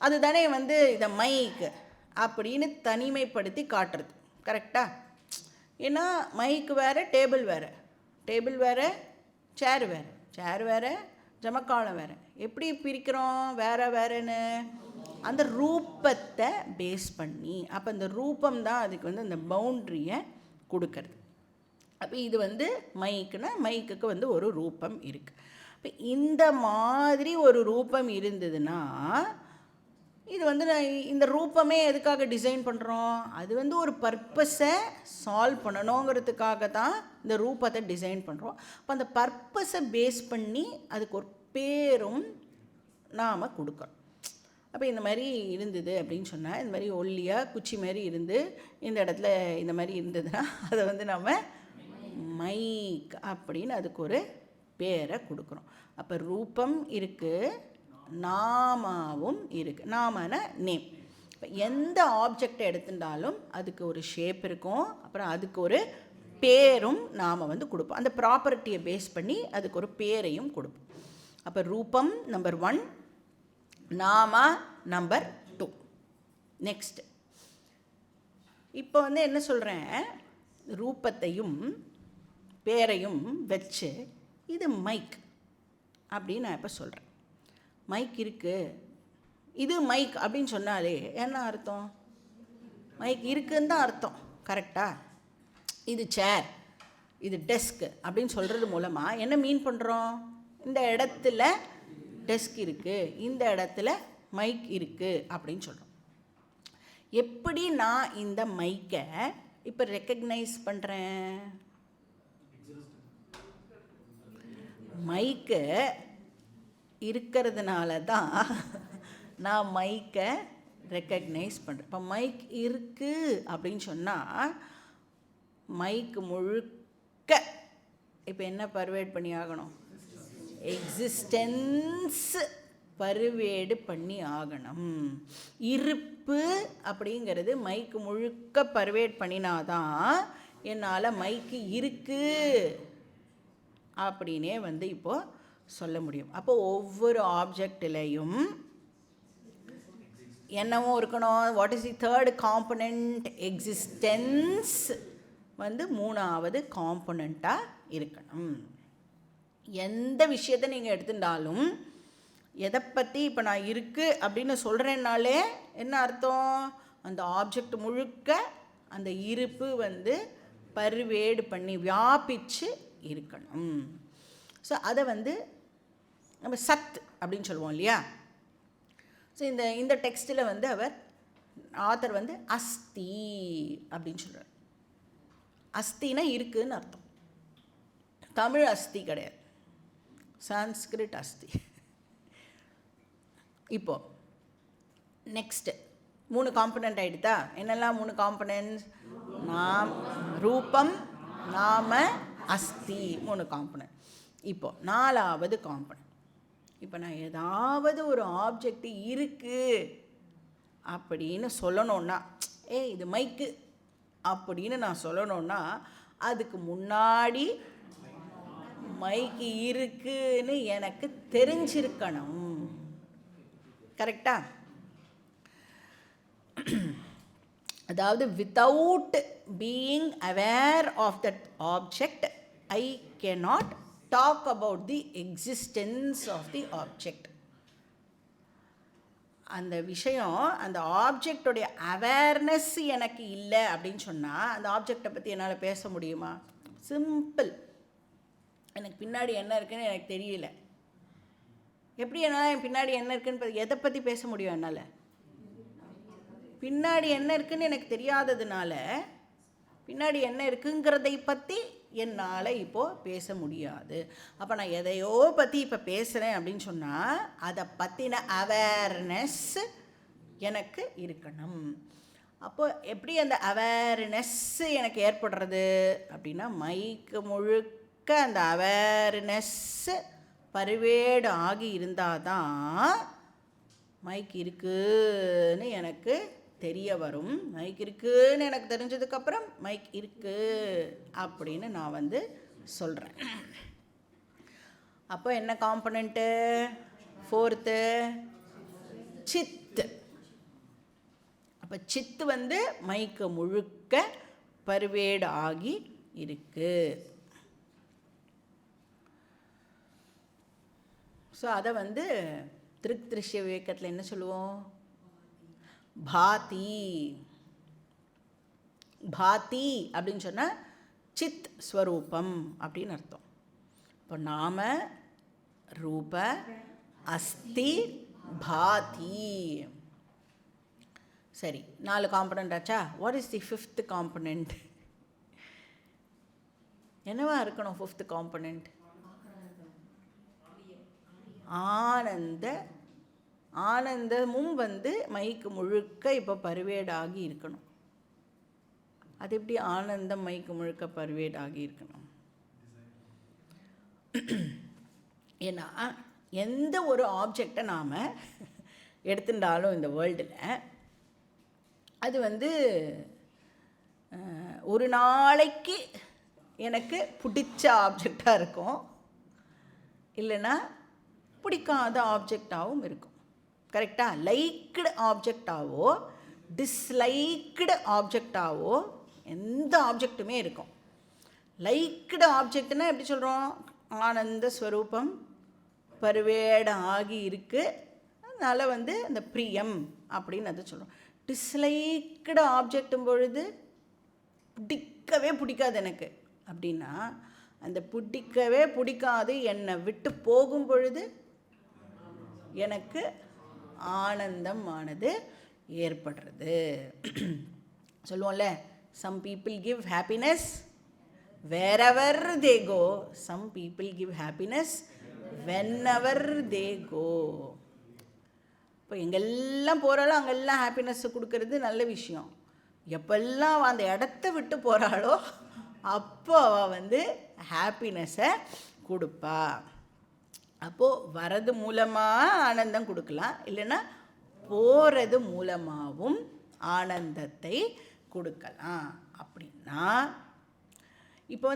அதுதானே வந்து இந்த மைக்கு அப்படின்னு தனிமைப்படுத்தி காட்டுறது, கரெக்டாக? ஏன்னா மைக்கு வேறு, டேபிள் வேறு, டேபிள் வேறு, சேர் வேறு, சேர் வேறு, ஜமக்காலம் வேறு. எப்படி பிரிக்கிறோம் வேறு வேறுன்னு? அந்த ரூபத்தை பேஸ் பண்ணி. அப்போ அந்த ரூபம் தான் அதுக்கு வந்து அந்த பவுண்ட்ரியை கொடுக்கறது. அப்போ இது வந்து மைக்குன்னா மைக்குக்கு வந்து ஒரு ரூபம் இருக்குது. இப்போ இந்த மாதிரி ஒரு ரூபம் இருந்ததுன்னா, இது வந்து இந்த ரூபமே எதுக்காக டிசைன் பண்ணுறோம்? அது வந்து ஒரு பர்பஸை சால்வ் பண்ணணுங்கிறதுக்காக தான் இந்த ரூபத்தை டிசைன் பண்ணுறோம். அப்போ அந்த பர்பஸை பேஸ் பண்ணி அதுக்கு ஒரு பேரும் நாம் கொடுக்குறோம். அப்போ இந்த மாதிரி இருந்தது அப்படின்னு சொன்னால், இந்த மாதிரி ஒல்லியாக குச்சி மாதிரி இருந்து இந்த இடத்துல இந்த மாதிரி இருந்ததுன்னா அதை வந்து நம்ம மைக் அப்படின்னு அதுக்கு ஒரு பேரை கொடுக்குறோம். அப்போ ரூபம் இருக்குது, நாமாவும் இருக்குது. நாமனா நேம். இப்போ எந்த ஆப்ஜெக்டை எடுத்துட்டாலும் அதுக்கு ஒரு ஷேப் இருக்கும், அப்புறம் அதுக்கு ஒரு பேரும் நாம் வந்து கொடுப்போம். அந்த ப்ராப்பர்ட்டியை பேஸ் பண்ணி அதுக்கு ஒரு பேரையும் கொடுப்போம். அப்போ ரூபம் நம்பர் 1, நாமா நம்பர் 2. நெக்ஸ்ட் இப்போ வந்து என்ன சொல்கிறேன், ரூபத்தையும் பேரையும் வச்சு இது மைக் அப்படின்னு நான் இப்போ சொல்கிறேன். மைக் இருக்குது, இது மைக் அப்படின்னு சொன்னாலே என்ன அர்த்தம்? மைக் இருக்குன்னு தான் அர்த்தம், கரெக்டாக? இது சேர், இது டெஸ்க் அப்படின்னு சொல்கிறது மூலமாக என்ன மீன் பண்ணுறோம்? இந்த இடத்துல டெஸ்க் இருக்குது, இந்த இடத்துல மைக் இருக்குது அப்படின்னு சொல்கிறோம். எப்படி நான் இந்த மைக்கை இப்போ ரெக்கக்னைஸ் பண்ணுறேன்? மைக்கு இருக்கிறதுனால தான் நான் மைக்கை ரெக்கக்னைஸ் பண்ணுறேன். இப்போ மைக் இருக்குது அப்படின்னு சொன்னால் மைக்கு முழுக்க இப்போ என்ன பர்வேட் பண்ணி ஆகணும்? எக்ஸிஸ்டன்ஸ் பருவேடு பண்ணி ஆகணும். இருப்பு அப்படிங்கிறது மைக்கு முழுக்க பர்வேட் பண்ணினாதான் என்னால் மைக்கு இருக்குது அப்படின்னே வந்து இப்போது சொல்ல முடியும். அப்போ ஒவ்வொரு ஆப்ஜெக்டிலையும் என்னவும் இருக்கணும். What is the third component? Existence வந்து 3வது காம்பனண்ட்டாக இருக்கணும். எந்த விஷயத்தை நீங்கள் எடுத்துட்டாலும், எதை பற்றி இப்போ நான் இருக்குது அப்படின்னு சொல்கிறேன்னாலே என்ன அர்த்தம்? அந்த ஆப்ஜெக்ட் முழுக்க அந்த இருப்பு வந்து பருவேடு பண்ணி வியாபித்து இருக்கணும். ஸோ அதை வந்து நம்ம சத் அப்படின்னு சொல்லுவோம் இல்லையா? ஸோ இந்த டெக்ஸ்ட்டில் வந்து ஆத்தர் வந்து அஸ்தி அப்படின்னு சொல்கிறார். அஸ்தினா இருக்குன்னு அர்த்தம். தமிழ் அஸ்தி கிடையாது, சான்ஸ்கிரிட் அஸ்தி. இப்போது நெக்ஸ்ட்டு 3 காம்பனண்ட் ஆகிடுதா? என்னெல்லாம் 3 காம்பனன்ட்ஸ்? ரூபம், நாம, அஸ்தி, 3 காம்பனண்ட். இப்போது 4வது காம்பனண்ட். இப்போ நான் ஏதாவது ஒரு ஆப்ஜெக்ட் இருக்குது அப்படின்னு சொல்லணுன்னா, இது மைக்கு அப்படின்னு நான் சொல்லணுன்னா அதுக்கு முன்னாடி மைக்கு இருக்குன்னு எனக்கு தெரிஞ்சிருக்கணும், கரெக்டா? அதாவது without being aware of that object I cannot talk about the existence of the object. அந்த விஷயம், அந்த ஆப்ஜெக்டோடைய அவேர்னஸ் எனக்கு இல்லை அப்படின்னு சொன்னால் அந்த ஆப்ஜெக்டை பற்றி என்னால் பேச முடியுமா? சிம்பிள். எனக்கு பின்னாடி என்ன இருக்குன்னு எனக்கு தெரியல. எப்படி என்னால் என் பின்னாடி என்ன இருக்குன்னு எதை பற்றி பேச முடியும் என்னால்? பின்னாடி என்ன இருக்குன்னு எனக்கு தெரியாததுனால பின்னாடி என்ன இருக்குங்கிறதை பற்றி என்னால் இப்போது பேச முடியாது. அப்போ நான் எதையோ பற்றி இப்போ பேசுகிறேன் அப்படின்னு சொன்னால் அதை பற்றின அவேர்னஸ் எனக்கு இருக்கணும். அப்போது எப்படி அந்த அவேர்னஸ் எனக்கு ஏற்படுறது அப்படின்னா, மைக்கு முழுக்க அந்த அவேர்னஸ் பரிவேடு ஆகி இருந்தால் தான் மைக் இருக்குன்னு எனக்கு தெரிய வரும். மைக் இருக்குன்னு எனக்கு தெரிஞ்சதுக்கப்புறம் மைக் இருக்குது அப்படின்னு நான் சொல்கிறேன். அப்போ என்ன காம்பனண்ட்டு? 4th சித்து. அப்போ சித்து மைக்கு முழுக்க பரிவேடு ஆகி இருக்கு. ஸோ அதை திருஷ்ய விவேகத்தில் என்ன சொல்லுவோம்? பாதி. பாதி அப்படின்னு சொன்னால் சித் ஸ்வரூபம் அப்படின்னு அர்த்தம். இப்போ நாம ரூப அஸ்தி பாதி. சரி, 4 காம்பனண்ட் ஆச்சா? What is the 5th component? என்னவா இருக்கணும் 5th காம்பனண்ட்? ஆனந்த. ஆனந்தமும் மைக்கு முழுக்க இப்போ பரிவேடாகி இருக்கணும். அது எப்படி ஆனந்தம் மைக்கு முழுக்க பரிவேடாகி இருக்கணும்? ஏன்னா எந்த ஒரு ஆப்ஜெக்டை நாம் எடுத்துட்டாலும் இந்த வேர்ல்டில் அது ஒரு நாளைக்கு எனக்கு பிடிச்ச ஆப்ஜெக்டாக இருக்கும், இல்லைன்னா பிடிக்காத ஆப்ஜெக்டாகவும் இருக்கும். கரெக்டாக? லைக்டு ஆப்ஜெக்டாவோ டிஸ்லைக்டு ஆப்ஜெக்டாவோ எந்த ஆப்ஜெக்ட்டுமே இருக்கும். லைக்டு ஆப்ஜெக்ட்னா எப்படி சொல்கிறோம்? ஆனந்த ஸ்வரூபம் பரிவேட ஆகி இருக்குது, அதனால் அந்த பிரியம் அப்படின்னு அதை சொல்கிறோம். டிஸ்லைக்டு ஆப்ஜெக்டும் பொழுது பிடிக்கவே பிடிக்காது எனக்கு அப்படின்னா, அந்த பிடிக்கவே பிடிக்காது என்னை விட்டு போகும் பொழுது எனக்கு ஆனந்தம் ஆனது ஏற்படுறது. சொல்லுவோம்ல, some people give happiness wherever they go, some people give happiness whenever they go. இப்போ எங்கெல்லாம் போகிறாளோ அங்கெல்லாம் ஹாப்பினஸ் கொடுக்கறது நல்ல விஷயம். எப்பெல்லாம் அந்த இடத்த விட்டு போகிறாளோ அப்போ அவள் ஹாப்பினஸை கொடுப்பா. அப்போது வரது மூலமாக ஆனந்தம் கொடுக்கலாம், இல்லைன்னா போகிறது மூலமாகவும் ஆனந்தத்தை கொடுக்கலாம். அப்படின்னா இப்போ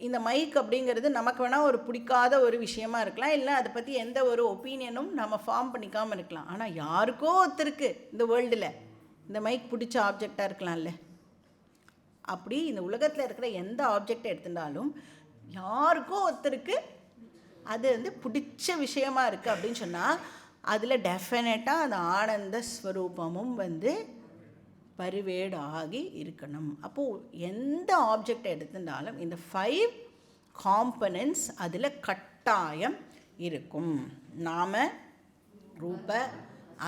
இந்த மைக் அப்படிங்கிறது நமக்கு வேணால் ஒரு பிடிக்காத ஒரு விஷயமா இருக்கலாம், இல்லை அதை பற்றி எந்த ஒரு ஒப்பீனியனும் நம்ம ஃபார்ம் பண்ணிக்காமல் இருக்கலாம். ஆனால் யாருக்கோ ஒருத்தருக்கு இந்த வேர்ல்டில் இந்த மைக் பிடிச்ச ஆப்ஜெக்டாக இருக்கலாம்ல. அப்படி இந்த உலகத்தில் இருக்கிற எந்த ஆப்ஜெக்டை எடுத்துட்டாலும் யாருக்கோ ஒருத்தருக்கு அது பிடிச்ச விஷயமா இருக்குது அப்படின்னு சொன்னால் அதில் டெஃபினட்டாக அந்த ஆனந்த ஸ்வரூபமும் பரிவேடு ஆகி இருக்கணும். அப்போது எந்த ஆப்ஜெக்டை எடுத்துட்டாலும் இந்த 5 காம்பனன்ட்ஸ் அதில் கட்டாயம் இருக்கும். நாம ரூப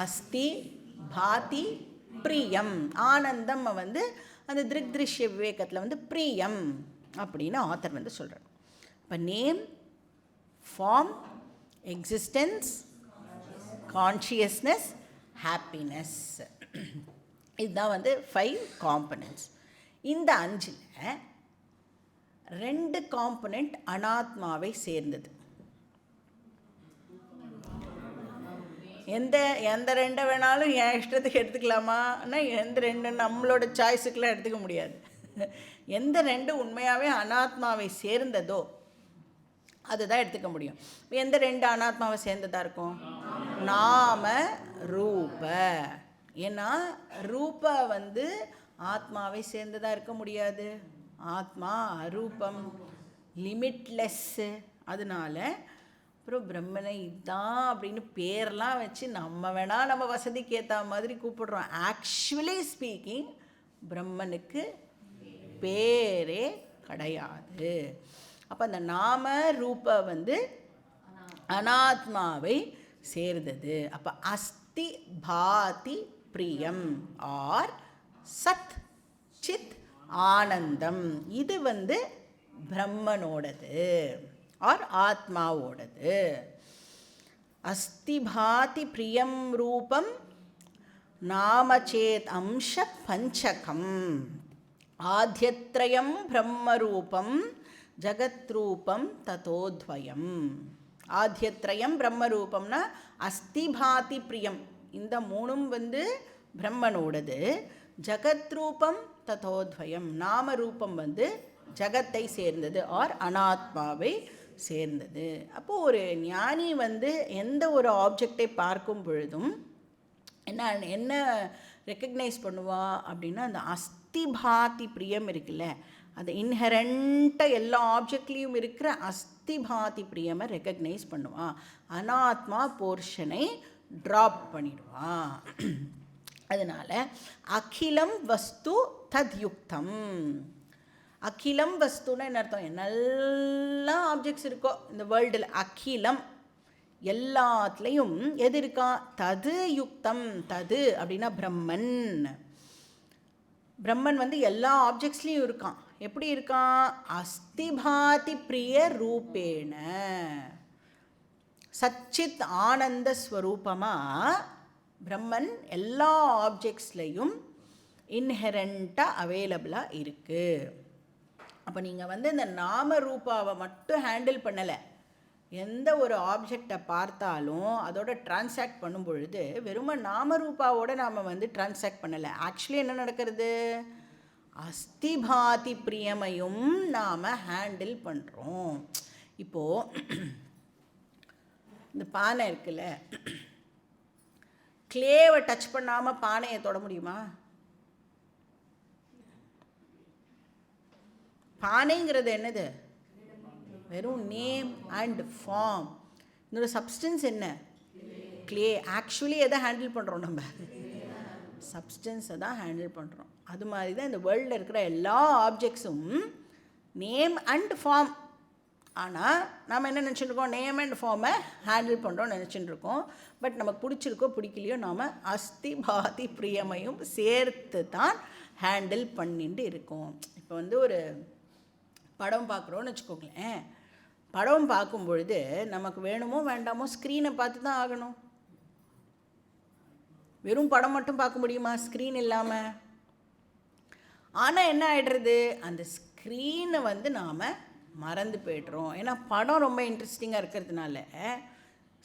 அஸ்தி பாதி பிரியம். ஆனந்தம் அந்த திருஷ்ய விவேகத்தில் பிரியம் அப்படின்னு ஆத்தர் சொல்கிறார். இப்போ name, form, existence, consciousness, happiness, இதுதான் 5 காம்பனன்ட்ஸ். இந்த 5ல் 2 காம்பனண்ட் அனாத்மாவை சேர்ந்தது. எந்த 2 வேணாலும் என் இஷ்டத்துக்கு எடுத்துக்கலாமா? ஆனால் எந்த 2 நம்மளோட சாய்ஸுக்கெலாம் எடுத்துக்க முடியாது. எந்த 2 உண்மையாகவே அனாத்மாவை சேர்ந்ததோ அதுதான் எடுத்துக்க முடியும். எந்த 2 அனாத்மாவை சேர்ந்ததாக இருக்கும்? நாம ரூப. ஏன்னா ரூப ஆத்மாவை சேர்ந்ததாக இருக்க முடியாது. ஆத்மா அரூபம், லிமிட்லெஸ்ஸு. அதனால் அப்புறம் பிரம்மனை இதுதான் அப்படின்னு பேரெலாம் வச்சு நம்ம வேணால் நம்ம வசதிக்கு ஏற்ற மாதிரி கூப்பிடுறோம். ஆக்சுவலி ஸ்பீக்கிங் பிரம்மனுக்கு பேரே கிடையாது. அப்போ அந்த நாம ரூப வந்து அனாத்மாவை சேர்ந்தது. அப்போ அஸ்தி பாதி பிரியம் ஆர் சத் சித் ஆனந்தம் இது வந்து பிரம்மனோடது ஆர் ஆத்மாவோடது. அஸ்தி பாதி பிரியம் ரூபம் நாமச்சேத் அம்ச பஞ்சகம் ஆத்யத்ரயம் பிரம்மரூபம் ஜகத்ரூபம் ததோத்வயம். ஆத்யத்ரயம் பிரம்மரூபம்னா அஸ்தி பாதி பிரியம் இந்த மூணும் வந்து பிரம்மனோடது. ஜகத்ரூபம் ததோத்வயம் நாமரூபம் வந்து ஜகத்தை சேர்ந்தது ஆர் அனாத்மாவை சேர்ந்தது. அப்போது ஒரு ஞானி வந்து எந்த ஒரு ஆப்ஜெக்டை பார்க்கும் பொழுதும் என்ன ரெக்கக்னைஸ் பண்ணுவா அப்படின்னா அந்த அஸ்தி பாதி பிரியம் இருக்குல்ல, அந்த இன்ஹெரண்ட்டாக எல்லா ஆப்ஜெக்ட்லேயும் இருக்கிற அஸ்தி பாதி பிரியமை ரெக்கக்னைஸ் பண்ணுவான். அனாத்மா போர்ஷனை ட்ராப் பண்ணிடுவான். அதனால் அகிலம் வஸ்து தத்யுக்தம். அகிலம் வஸ்துன்னா என்ன அர்த்தம்? என்னெல்லாம் ஆப்ஜெக்ட்ஸ் இருக்கோ இந்த வேர்ல்டில் அகிலம் எல்லாத்துலேயும் எது இருக்கா? தது யுக்தம். தது அப்படின்னா பிரம்மன். பிரம்மன் வந்து எல்லா ஆப்ஜெக்ட்ஸ்லேயும் இருக்கான். எப்படி இருக்கான்? அஸ்திபாதி பிரிய ரூபேண சச்சித் ஆனந்த ஸ்வரூபமாக பிரம்மன் எல்லா ஆப்ஜெக்ட்ஸ்லேயும் இன்ஹெரண்ட்டாக அவைலபிளாக இருக்குது. அப்போ நீங்கள் வந்து இந்த நாம ரூபாவை மட்டும் ஹேண்டில் பண்ணலை. எந்த ஒரு ஆப்ஜெக்டை பார்த்தாலும் அதோட டிரான்சாக்ட் பண்ணும் பொழுது வெறும் நாமரூபாவோட நாம் வந்து டிரான்சாக்ட் பண்ணலை. ஆக்சுவலி என்ன நடக்கிறது? அஸ்திபாதி பிரியமையும் நாம் ஹேண்டில் பண்ணுறோம். இப்போது இந்த பானை இருக்குல்ல, கிளேவை டச் பண்ணாமல் பானையை தொட முடியுமா? பானைங்கிறது என்னது? வெறும் நேம் அண்ட் ஃபார்ம். இதோட சப்ஸ்டன்ஸ் என்ன? கிளே. ஆக்சுவலி எதை ஹேண்டில் பண்ணுறோம்? நம்ம சப்ஸ்டன்ஸை தான் ஹேண்டில் பண்ணுறோம். அது மாதிரி தான் இந்த வேர்ல்டில் இருக்கிற எல்லா ஆப்ஜெக்ட்ஸும் நேம் அண்ட் ஃபார்ம். ஆனால் நாம் என்ன நினச்சிட்டுருக்கோம்? நேம் அண்ட் ஃபார்மை ஹேண்டில் பண்ணுறோம் நினச்சிட்டு இருக்கோம். பட் நமக்கு பிடிச்சிருக்கோ பிடிக்கலையோ நாம் அஸ்தி பாதி பிரியமையும் சேர்த்து தான் ஹேண்டில் பண்ணிட்டு இருக்கோம். இப்போ வந்து ஒரு படம் பார்க்குறோன்னு வச்சுக்கோங்களேன். படம் பார்க்கும் பொழுது நமக்கு வேணுமோ வேண்டாமோ ஸ்க்ரீனை பார்த்து தான் ஆகணும். வெறும் படம் மட்டும் பார்க்க முடியுமா ஸ்க்ரீன் இல்லாமல்? ஆனால் என்ன ஆகிடுறது? அந்த ஸ்க்ரீனை வந்து நாம் மறந்து போய்ட்றோம். ஏன்னா படம் ரொம்ப இன்ட்ரெஸ்டிங்காக இருக்கிறதுனால,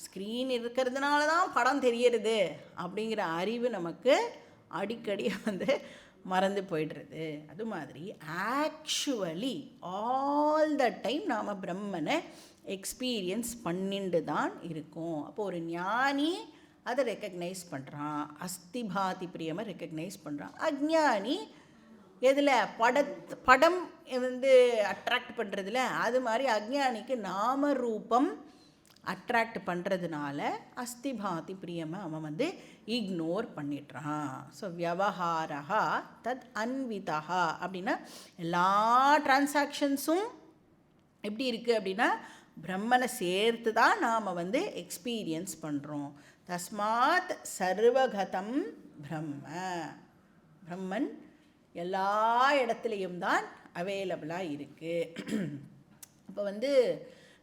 ஸ்க்ரீன் இருக்கிறதுனால தான் படம் தெரியறது அப்படிங்கிற அறிவு நமக்கு அடிக்கடி வந்து மறந்து போய்டுறது. அது மாதிரி ஆக்சுவலி ஆல் த டைம் நாம் பிரம்மனை எக்ஸ்பீரியன்ஸ் பண்ணிட்டு தான் இருக்கோம். அப்போது ஒரு ஞானி அதை ரெக்கக்னைஸ் பண்ணுறான், அஸ்திபாதி பிரியமை ரெக்கக்னைஸ் பண்ணுறான். அஜ்ஞானி எதில்? படம் வந்து அட்ராக்ட் பண்ணுறதுல. அது மாதிரி அஜ்ஞானிக்கு நாம ரூபம் அட்ராக்ட் பண்ணுறதுனால அஸ்திபாதி பிரியமை அவன் வந்து இக்னோர் பண்ணிடுறான். ஸோ வியவஹாரா தத் அன்விதா அப்படின்னா எல்லா டிரான்சாக்ஷன்ஸும் எப்படி இருக்குது அப்படின்னா பிரம்மனை சேர்த்து தான் நாம் வந்து எக்ஸ்பீரியன்ஸ் பண்ணுறோம். தஸ்மாத் சர்வகதம் பிரம்ம. பிரம்மன் எல்லா இடத்துலையும் தான் அவைலபிளாக இருக்குது. இப்போ வந்து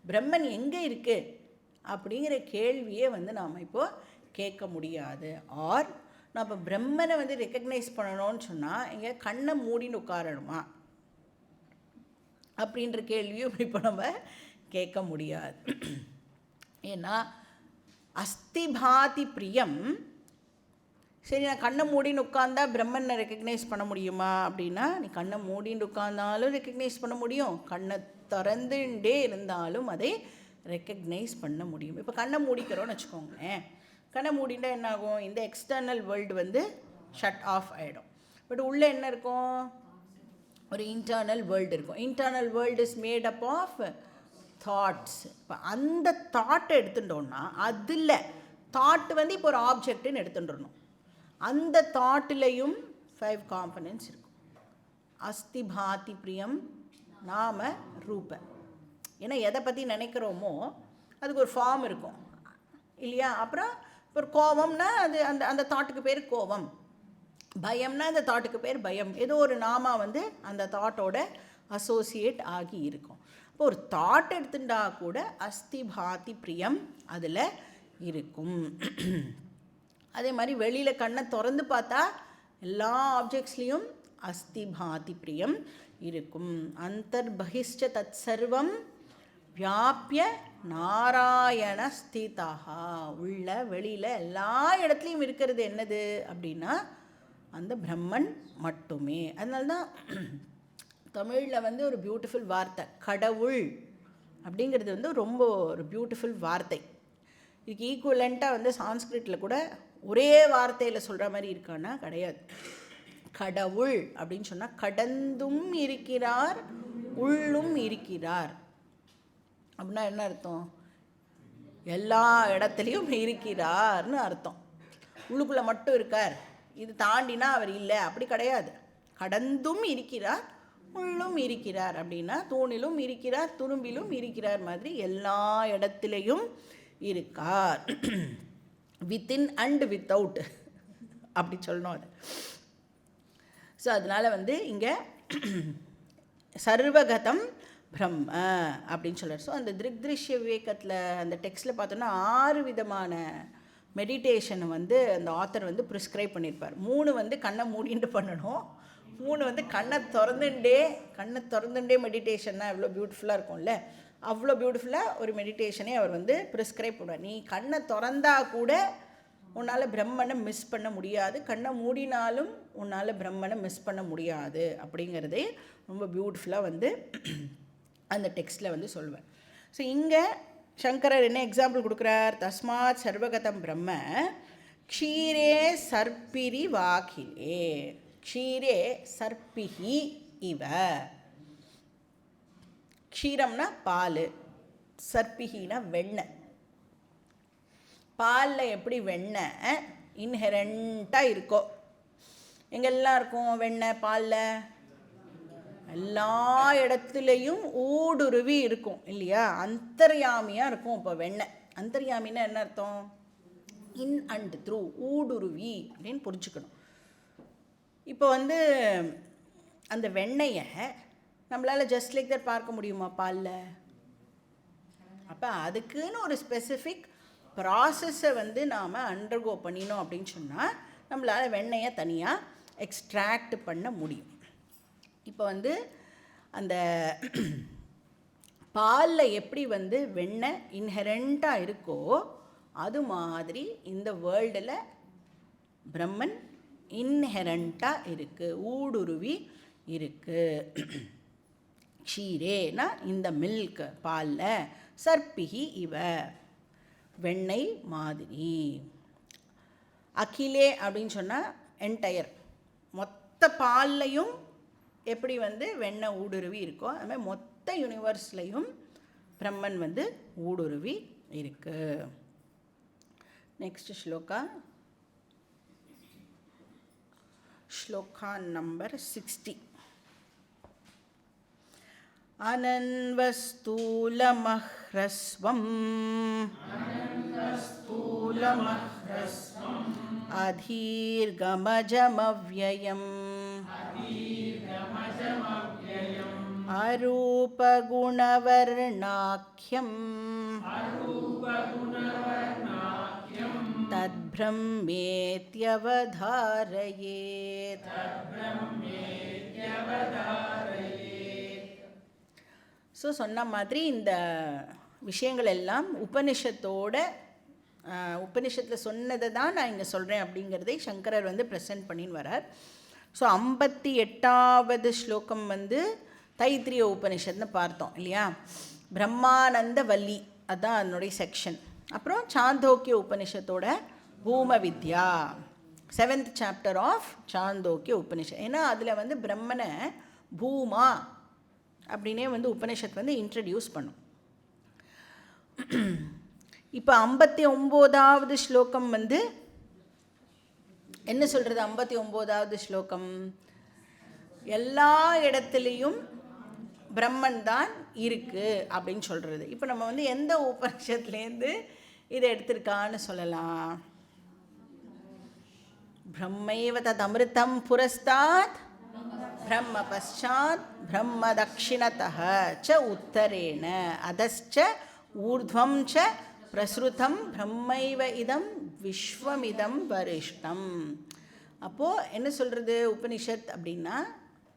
பிரம்மன் எங்கே இருக்குது அப்படிங்கிற கேள்வியே வந்து நாம் இப்போது கேட்க முடியாது. ஆர் நம்ம பிரம்மனை வந்து ரெக்கக்னைஸ் பண்ணணும்னு சொன்னால் இங்கே கண்ணை மூடின்னு உட்காரணுமா அப்படின்ற கேள்வியும் இப்போ நம்ம கேட்க முடியாது. ஏன்னா அஸ்திபாதி பிரியம். சரி, நான் கண்ணை மூடின்னு உட்காந்தா பிரம்மனை ரெக்கக்னைஸ் பண்ண முடியுமா அப்படின்னா, நீ கண்ணை மூடின்னு உட்கார்ந்தாலும் ரெக்கக்னைஸ் பண்ண முடியும், கண்ணை திறந்துட்டே இருந்தாலும் அதை ரெக்கக்னைஸ் பண்ண முடியும். இப்போ கண்ணை மூடிக்கிறோன்னு வச்சுக்கோங்களேன். கண்ணை மூடிண்டா என்ன ஆகும்? இந்த எக்ஸ்டர்னல் வேர்ல்டு வந்து ஷட் ஆஃப் ஆகிடும். பட் உள்ளே என்ன இருக்கும்? ஒரு இன்டர்னல் வேர்ல்டு இருக்கும். Internal world is made up of thoughts. இப்போ அந்த தாட்டை எடுத்துட்டோன்னா அதில் தாட் வந்து இப்போ ஒரு ஆப்ஜெக்ட்டுன்னு எடுத்துட்டுறணும். அந்த தாட்டிலையும் 5 காம்பனன்ட்ஸ் இருக்கும். அஸ்தி பாதி பிரியம் நாம ரூப. ஏன்னா எதை பற்றி நினைக்கிறோமோ அதுக்கு ஒரு ஃபார்ம் இருக்கும் இல்லையா? அப்புறம் இப்போ ஒரு கோவம்னா அது அந்த அந்த தாட்டுக்கு பேர் கோவம், பயம்னா அந்த தாட்டுக்கு பேர் பயம். ஏதோ ஒரு நாமா வந்து அந்த தாட்டோட அசோசியேட் ஆகி இருக்கும். இப்போ ஒரு தாட் எடுத்துட்டா கூட அஸ்தி பாதி பிரியம் அதில் இருக்கும். அதே மாதிரி வெளியில் கண்ணை திறந்து பார்த்தா எல்லா ஆப்ஜெக்ட்ஸ்லேயும் அஸ்தி பாதி பிரியம் இருக்கும். அந்தர்பகிஷ்ட தத் சர்வம் வியாபிய நாராயண ஸ்திதா. உள்ள வெளியில் எல்லா இடத்துலையும் இருக்கிறது என்னது அப்படின்னா அந்த பிரம்மன் மட்டுமே. அதனால தான் தமிழில் வந்து ஒரு பியூட்டிஃபுல் வார்த்தை கடவுள் அப்படிங்கிறது வந்து ரொம்ப ஒரு பியூட்டிஃபுல் வார்த்தை. இதுக்கு ஈக்குவலண்ட்டாக வந்து சான்ஸ்கிரிட்டில் கூட ஒரே வார்த்தையில் சொல்கிற மாதிரி இருக்கான்னா கிடையாது. கடவுள் அப்படின்னு சொன்னால் கடந்தும் இருக்கிறார் உள்ளும் இருக்கிறார் அப்படின்னா என்ன அர்த்தம்? எல்லா இடத்துலையும் இருக்கிறார்னு அர்த்தம். உள்ளுக்குள்ளே மட்டும் இருக்கார், இது தாண்டினா அவர் இல்லை அப்படி கிடையாது. கடந்தும் இருக்கிறார் உள்ளும் இருக்கிறார் அப்படின்னா தூணிலும் இருக்கிறார் துரும்பிலும் இருக்கிறார் மாதிரி எல்லா இடத்துலையும் இருக்கார். வித்தின் அண்ட் வித்தவுட் அப்படி சொல்லணும் அது. ஸோ அதனால் வந்து இங்கே சர்வகதம் பிரம்ம அப்படின்னு சொல்கிறார். ஸோ அந்த திருஷ்ய விவேகத்தில் அந்த டெக்ஸ்ட்டில் பார்த்தோன்னா 6 விதமான மெடிடேஷனை வந்து அந்த ஆத்தர் வந்து ப்ரிஸ்கிரைப் பண்ணியிருப்பார். 3 வந்து கண்ணை மூடிட்டு பண்ணணும், 3 வந்து கண்ணை திறந்துட்டே மெடிடேஷன்னா எவ்வளோ பியூட்டிஃபுல்லாக இருக்கும்ல, அவ்வளோ பியூட்டிஃபுல்லாக ஒரு மெடிடேஷனே அவர் வந்து ப்ரிஸ்கிரைப் பண்ணுவார். நீ கண்ணை திறந்தா கூட உன்னால் பிரம்மனை மிஸ் பண்ண முடியாது, கண்ணை மூடினாலும் உன்னால் பிரம்மனை மிஸ் பண்ண முடியாது அப்படிங்கிறதே ரொம்ப பியூட்டிஃபுல்லாக வந்து அந்த டெக்ஸ்ட்டில் வந்து சொல்லுவேன். ஸோ இங்கே சங்கரர் என்ன எக்ஸாம்பிள் கொடுக்குறார்? தஸ்மாத் சர்வகதம் பிரம்ம க்ஷீரே சர்ப்பிரி வாகிலே. க்ஷீரே சர்ப்பிஹி இவ. க்ஷீரம்னா பால், சர்ப்பிஹினா வெண்ணெய். பாலில் எப்படி வெண்ணெய் இன்ஹெரண்ட்டாக இருக்கோ, எங்கெல்லாம் இருக்கும் வெண்ணெய் பாலில்? எல்லா இடத்துலையும் ஊடுருவி இருக்கும் இல்லையா? அந்தர்யாமியாக இருக்கும். இப்போ வெண்ணெய் அந்தர்யாமின்னா என்ன அர்த்தம்? இன் அண்ட் த்ரூ, ஊடுருவி அப்படின்னு புரிஞ்சுக்கணும். இப்போ வந்து அந்த வெண்ணெயை நம்மளால் ஜஸ்ட் லைக் தட் பார்க்க முடியுமா பாலில்? அப்போ அதுக்குன்னு ஒரு ஸ்பெசிஃபிக் ப்ராசஸை வந்து நாம் அண்டர்கோ பண்ணினோம் அப்படின்னு சொன்னால் நம்மளால் வெண்ணெயை தனியாக எக்ஸ்ட்ராக்ட் பண்ண முடியும். இப்போ வந்து அந்த பாலில் எப்படி வந்து வெண்ணெய் இன்ஹெரண்ட்டாக இருக்கோ அது மாதிரி இந்த வேர்ல்டில் பிரம்மன் இன்ஹெரண்ட்டாக இருக்குது, ஊடுருவி இருக்குது. க்ஷீரேனா இந்த மில்க் பாலில், சர்ப்பிஹி இவ வெண்ணெய் மாதிரி. அகிலே அப்படின்னு சொன்னால் என்டையர், மொத்த பால்லையும் எப்படி வந்து வெண்ணெய் ஊடுருவி இருக்கோ அது மாதிரி மொத்த யூனிவர்ஸ்லையும் பிரம்மன் வந்து ஊடுருவி இருக்கு. Next shloka number 60. அனன்வஸ்தூலமஹ்ரஸ்வம் அதீர்கமஜமவ்யயம் அரூபகுணவர்ணாக்யம் தத்ப்ரம்மேத்யவதாரயேத். ஸோ சொன்ன மாதிரி இந்த விஷயங்கள் எல்லாம் உபனிஷத்தில் சொன்னதை தான் நான் இங்கே சொல்கிறேன் அப்படிங்கிறதை சங்கரர் வந்து ப்ரெசென்ட் பண்ணின்னு வரார். ஸோ 58வது ஸ்லோகம் வந்து தைத்திரிய உபனிஷத்னு பார்த்தோம் இல்லையா? பிரம்மானந்த வல்லி அதுதான் அதனுடைய செக்ஷன். அப்புறம் சாந்தோக்கிய உபனிஷத்தோட Bhuma Vidya 7th chapter of Chandogya Upanishad. ஏன்னா அதில் வந்து பிரம்மனை பூமா அப்படின்னே வந்து உபனிஷத் வந்து இன்ட்ரடியூஸ் பண்ணும். இப்போ 59வது ஸ்லோகம் வந்து என்ன சொல்கிறது? 59வது ஸ்லோகம் எல்லா இடத்துலையும் பிரம்மன் தான் இருக்குது அப்படின்னு சொல்கிறது. இப்போ நம்ம வந்து எந்த உபனிஷத்துலேருந்து இதை எடுத்திருக்கான்னு சொல்லலாம்? பிரம்மைவ தத் அமிர்தம் புரஸ்தாத் பிரம்ம பశ్చాத் பிரம்ம தக்ஷிணதः ச உத்தரேன அதஸ்ச ஊர்த்வம் ச பிரசுருதம் பிரம்மைவ இதம் விஸ்வமிதம் வரிஷ்டம். அப்போது என்ன சொல்கிறது உபனிஷத் அப்படின்னா,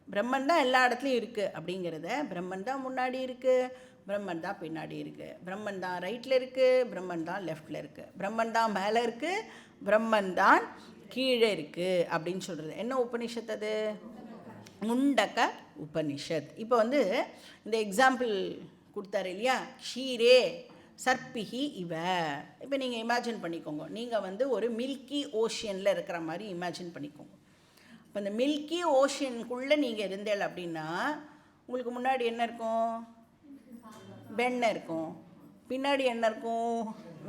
பிரம்மன் தான் எல்லா இடத்துலையும் இருக்குது அப்படிங்கிறத, பிரம்மன் தான் முன்னாடி இருக்குது, பிரம்மன் தான் பின்னாடி இருக்குது, பிரம்மன் தான் ரைட்டில் இருக்குது, பிரம்மன் தான் லெஃப்டில் இருக்குது, பிரம்மன் தான் மேலே இருக்குது, பிரம்மன் தான் கீழே இருக்குது அப்படின்னு சொல்கிறது. என்ன உபனிஷத் அது? முண்டக்க உபனிஷத். இப்போ வந்து இந்த எக்ஸாம்பிள் கொடுத்தாரு இல்லையா, க்ஷீரே சர்ப்பிஹி இவ. இப்போ நீங்கள் இமேஜின் பண்ணிக்கோங்க, நீங்கள் வந்து ஒரு மில்கி ஓஷியனில் இருக்கிற மாதிரி இமேஜின் பண்ணிக்கோங்க. இப்போ இந்த மில்கி ஓஷியனுக்குள்ளே நீங்கள் இருந்தேள் அப்படின்னா உங்களுக்கு முன்னாடி என்ன இருக்கும்? வெண்ணெய் இருக்கும். பின்னாடி என்ன இருக்கும்?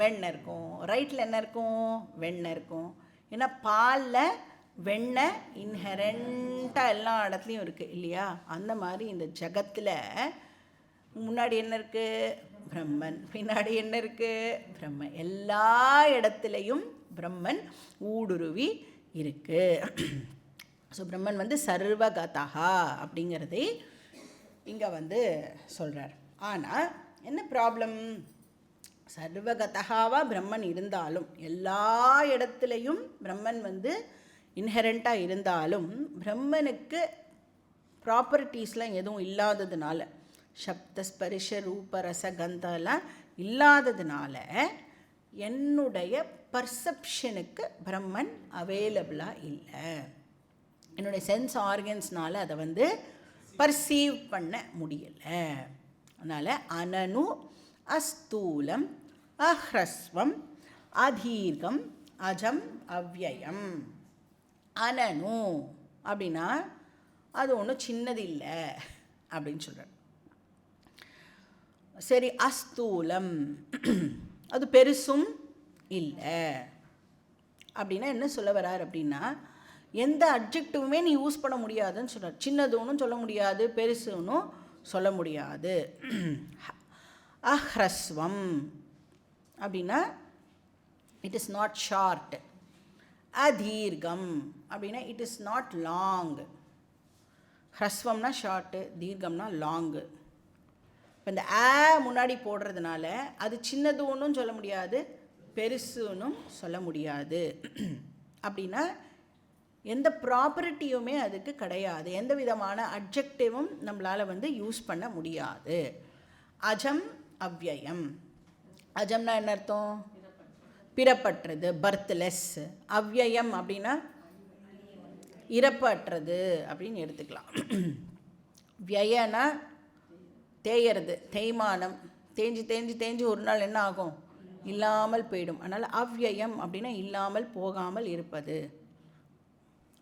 வெண்ணெய் இருக்கும். ரைட்டில் என்ன இருக்கும்? வெண்ணெய் இருக்கும். ஏன்னா பாலில் வெண்ணெய் இன்ஹெரண்ட்டாக எல்லா இடத்துலையும் இருக்குது இல்லையா? அந்த மாதிரி இந்த ஜகத்தில் முன்னாடி என்ன இருக்குது? பிரம்மன். பின்னாடி என்ன இருக்குது? பிரம்மன். எல்லா இடத்துலையும் பிரம்மன் ஊடுருவி இருக்குது. ஸோ பிரம்மன் வந்து சர்வகதா அப்படிங்கிறதை இங்கே வந்து சொல்கிறார். ஆனால் என்ன ப்ராப்ளம்? சர்வகதாவாக பிரம்மன் இருந்தாலும், எல்லா இடத்துலையும் பிரம்மன் வந்து இன்ஹெரண்ட்டாக இருந்தாலும், பிரம்மனுக்கு ப்ராப்பர்ட்டிஸ்லாம் எதுவும் இல்லாததுனால, சப்த ஸ்பரிஷ ரூப ரச கந்தெல்லாம் இல்லாததுனால, என்னுடைய பர்செப்ஷனுக்கு பிரம்மன் அவைலபிளாக இல்லை. என்னுடைய சென்ஸ் ஆர்கன்ஸ்னால் அதை வந்து பர்சீவ் பண்ண முடியலை. அதனால் அனனு அஸ்தூலம் அஹ்ரஸ்வம் அதீர்க்கம் அஜம் அவ்யயம். அனனு அப்படின்னா அது ஒன்றும் சின்னது இல்லை அப்படின்னு சொல்கிறார். சரி, அஸ்தூலம் அது பெருசும் இல்லை அப்படின்னா என்ன சொல்ல வர்றார் அப்படின்னா, எந்த அட்ஜெக்டிவுமே நீ யூஸ் பண்ண முடியாதுன்னு சொல்கிறார். சின்னதுன்னு சொல்ல முடியாது, பெருசுன்னு சொல்ல முடியாது. அஹ்ரஸ்வம் அப்படின்னா இட் இஸ் நாட் ஷார்ட். அதீர்க்கம் அப்படின்னா இட் இஸ் நாட் லாங். ஹ்ரஸ்வம்னா ஷார்ட்டு, தீர்க்கம்னா லாங்கு. இப்போ இந்த முன்னாடி போடுறதுனால அது சின்னது ஒன்றும் சொல்ல முடியாது, பெருசுன்னும் சொல்ல முடியாது. அப்படின்னா எந்த ப்ராப்பர்ட்டியுமே அதுக்கு கிடையாது, எந்த விதமான அட்ஜெக்டிவும் நம்மளால் வந்து யூஸ் பண்ண முடியாது. அஜம் அவ்யயம். அஜம்னா என்ன அர்த்தம்? பிறப்பற்றது, பர்த்லெஸ். அவ்யயம் அப்படின்னா இறப்பற்றது அப்படின்னு எடுத்துக்கலாம். வியனா தேயறது, தேய்மானம், தேஞ்சு தேஞ்சு தேஞ்சு ஒரு நாள் என்ன ஆகும்? இல்லாமல் போயிடும். அதனால் அவ்யயம் அப்படின்னா இல்லாமல் போகாமல் இருப்பது,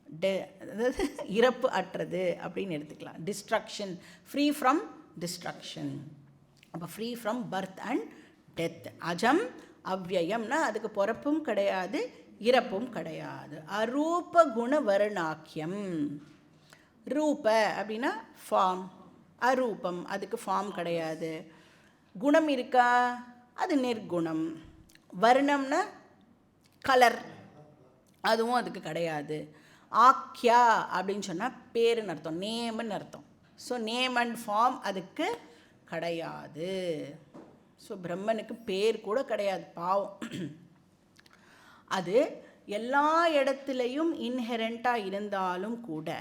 அதாவது இறப்பு அற்றது அப்படின்னு எடுத்துக்கலாம். Destruction, free from destruction. அப்போ free from birth and death. அஜம் அவ்யயம்னா அதுக்கு பிறப்பும் கிடையாது, இறப்பும் கிடையாது. அரூப குண வருணாக்கியம். ரூப அப்படின்னா ஃபார்ம், அரூபம் அதுக்கு ஃபார்ம் கிடையாது. குணம் இருக்கா? அது நிர்குணம். வர்ணம்னா கலர், அதுவும் அதுக்கு கிடையாது. ஆக்கியா அப்படின்னு சொன்னால் பேருன்னு அர்த்தம், நேம்னு அர்த்தம். ஸோ நேம் அண்ட் ஃபார்ம் அதுக்கு கிடையாது. ஸோ பிரம்மனுக்கு பேர் கூட கிடையாது, பாவம். அது எல்லா இடத்துலையும் இன்ஹெரண்ட்டாக இருந்தாலும் கூட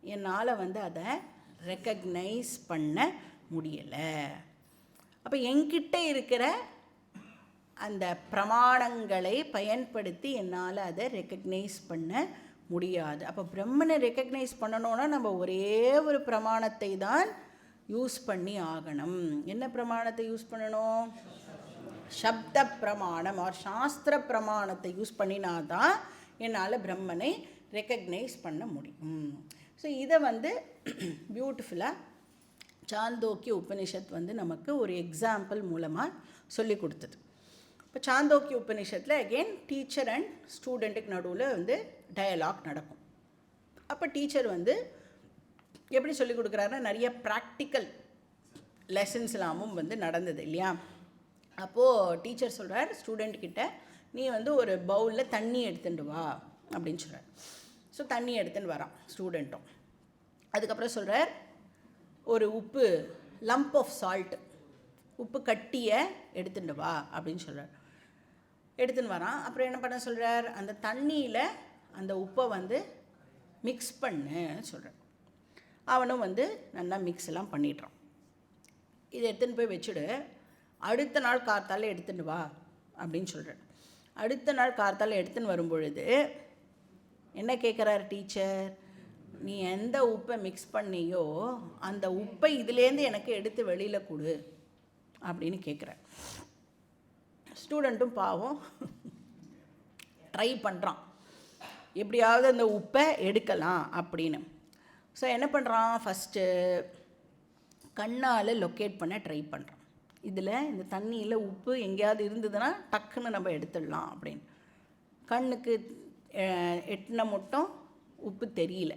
என்னால் வந்து அதை ரெக்கக்னைஸ் பண்ண முடியலை. அப்போ என்கிட்ட இருக்கிற அந்த பிரமாணங்களை பயன்படுத்தி என்னால் அதை ரெக்கக்னைஸ் பண்ண முடியாது. அப்போ பிரம்மனை ரெக்கக்னைஸ் பண்ணணுன்னா நம்ம ஒரே ஒரு பிரமாணத்தை தான் யூஸ் பண்ணி ஆகணும். என்ன பிரமாணத்தை யூஸ் பண்ணணும்? சப்த பிரமாணம் ஆர் சாஸ்திர பிரமாணத்தை யூஸ் பண்ணினாதான் என்னால் பிரம்மனை ரெக்கக்னைஸ் பண்ண முடியும். ஸோ இதை வந்து பியூட்டிஃபுல்லாக சாந்தோக்கிய உபனிஷத் வந்து நமக்கு ஒரு எக்ஸாம்பிள் மூலமாக சொல்லி கொடுத்தது. இப்போ சாந்தோக்கிய உபனிஷத்தில் அகெயின் டீச்சர் அண்ட் ஸ்டூடெண்ட்டுக்கு நடுவில் வந்து டயலாக் நடக்கும். அப்போ டீச்சர் வந்து எப்படி சொல்லிக் கொடுக்குறாருன்னா நிறைய ப்ராக்டிக்கல் லெசன்ஸ்லாமும் வந்து நடந்தது இல்லையா. அப்போது டீச்சர் சொல்கிறார் ஸ்டூடெண்ட்கிட்ட, நீ வந்து ஒரு பவுலில் தண்ணி எடுத்துட்டு வா அப்படின்னு சொல்கிறார். ஸோ தண்ணி எடுத்துன்னு வரான் ஸ்டூடெண்ட்டும். அதுக்கப்புறம் சொல்கிறார் ஒரு உப்பு லம்ப் ஆஃப் சால்ட், உப்பு கட்டியை எடுத்துட்டு வா அப்படின்னு சொல்கிறார். எடுத்துன்னு வரான். அப்புறம் என்ன பண்ண சொல்கிறார், அந்த தண்ணியில் அந்த உப்பை வந்து மிக்ஸ் பண்ணு சொல்கிறார். அவனும் வந்து நல்லா மிக்ஸ் எல்லாம் பண்ணிடுறான். இதை எடுத்துன்னு போய் வச்சுடு, அடுத்த நாள் கார்த்தால எடுத்துன்னு வா அப்படின்னு சொல்கிறார். அடுத்த நாள் கார்த்தால எடுத்துன்னு வரும்பொழுது என்ன கேட்குறாரு டீச்சர், நீ எந்த உப்பை மிக்ஸ் பண்ணியோ அந்த உப்பை இதுலேருந்து எனக்கு எடுத்து வெளியில் கொடு அப்படின்னு கேட்குறார். ஸ்டூடெண்ட்டும் பாவம் ட்ரை பண்ணுறான், எப்படியாவது அந்த உப்பை எடுக்கலாம் அப்படின்னு. ஸோ என்ன பண்ணுறான், ஃபஸ்ட்டு கண்ணால் லொக்கேட் பண்ண ட்ரை பண்ணுறான். இதில் இந்த தண்ணியில் உப்பு எங்கேயாவது இருந்ததுன்னா டக்குன்னு நம்ம எடுத்துடலாம் அப்படின்னு. கண்ணுக்கு எட்டின மட்டும் உப்பு தெரியல.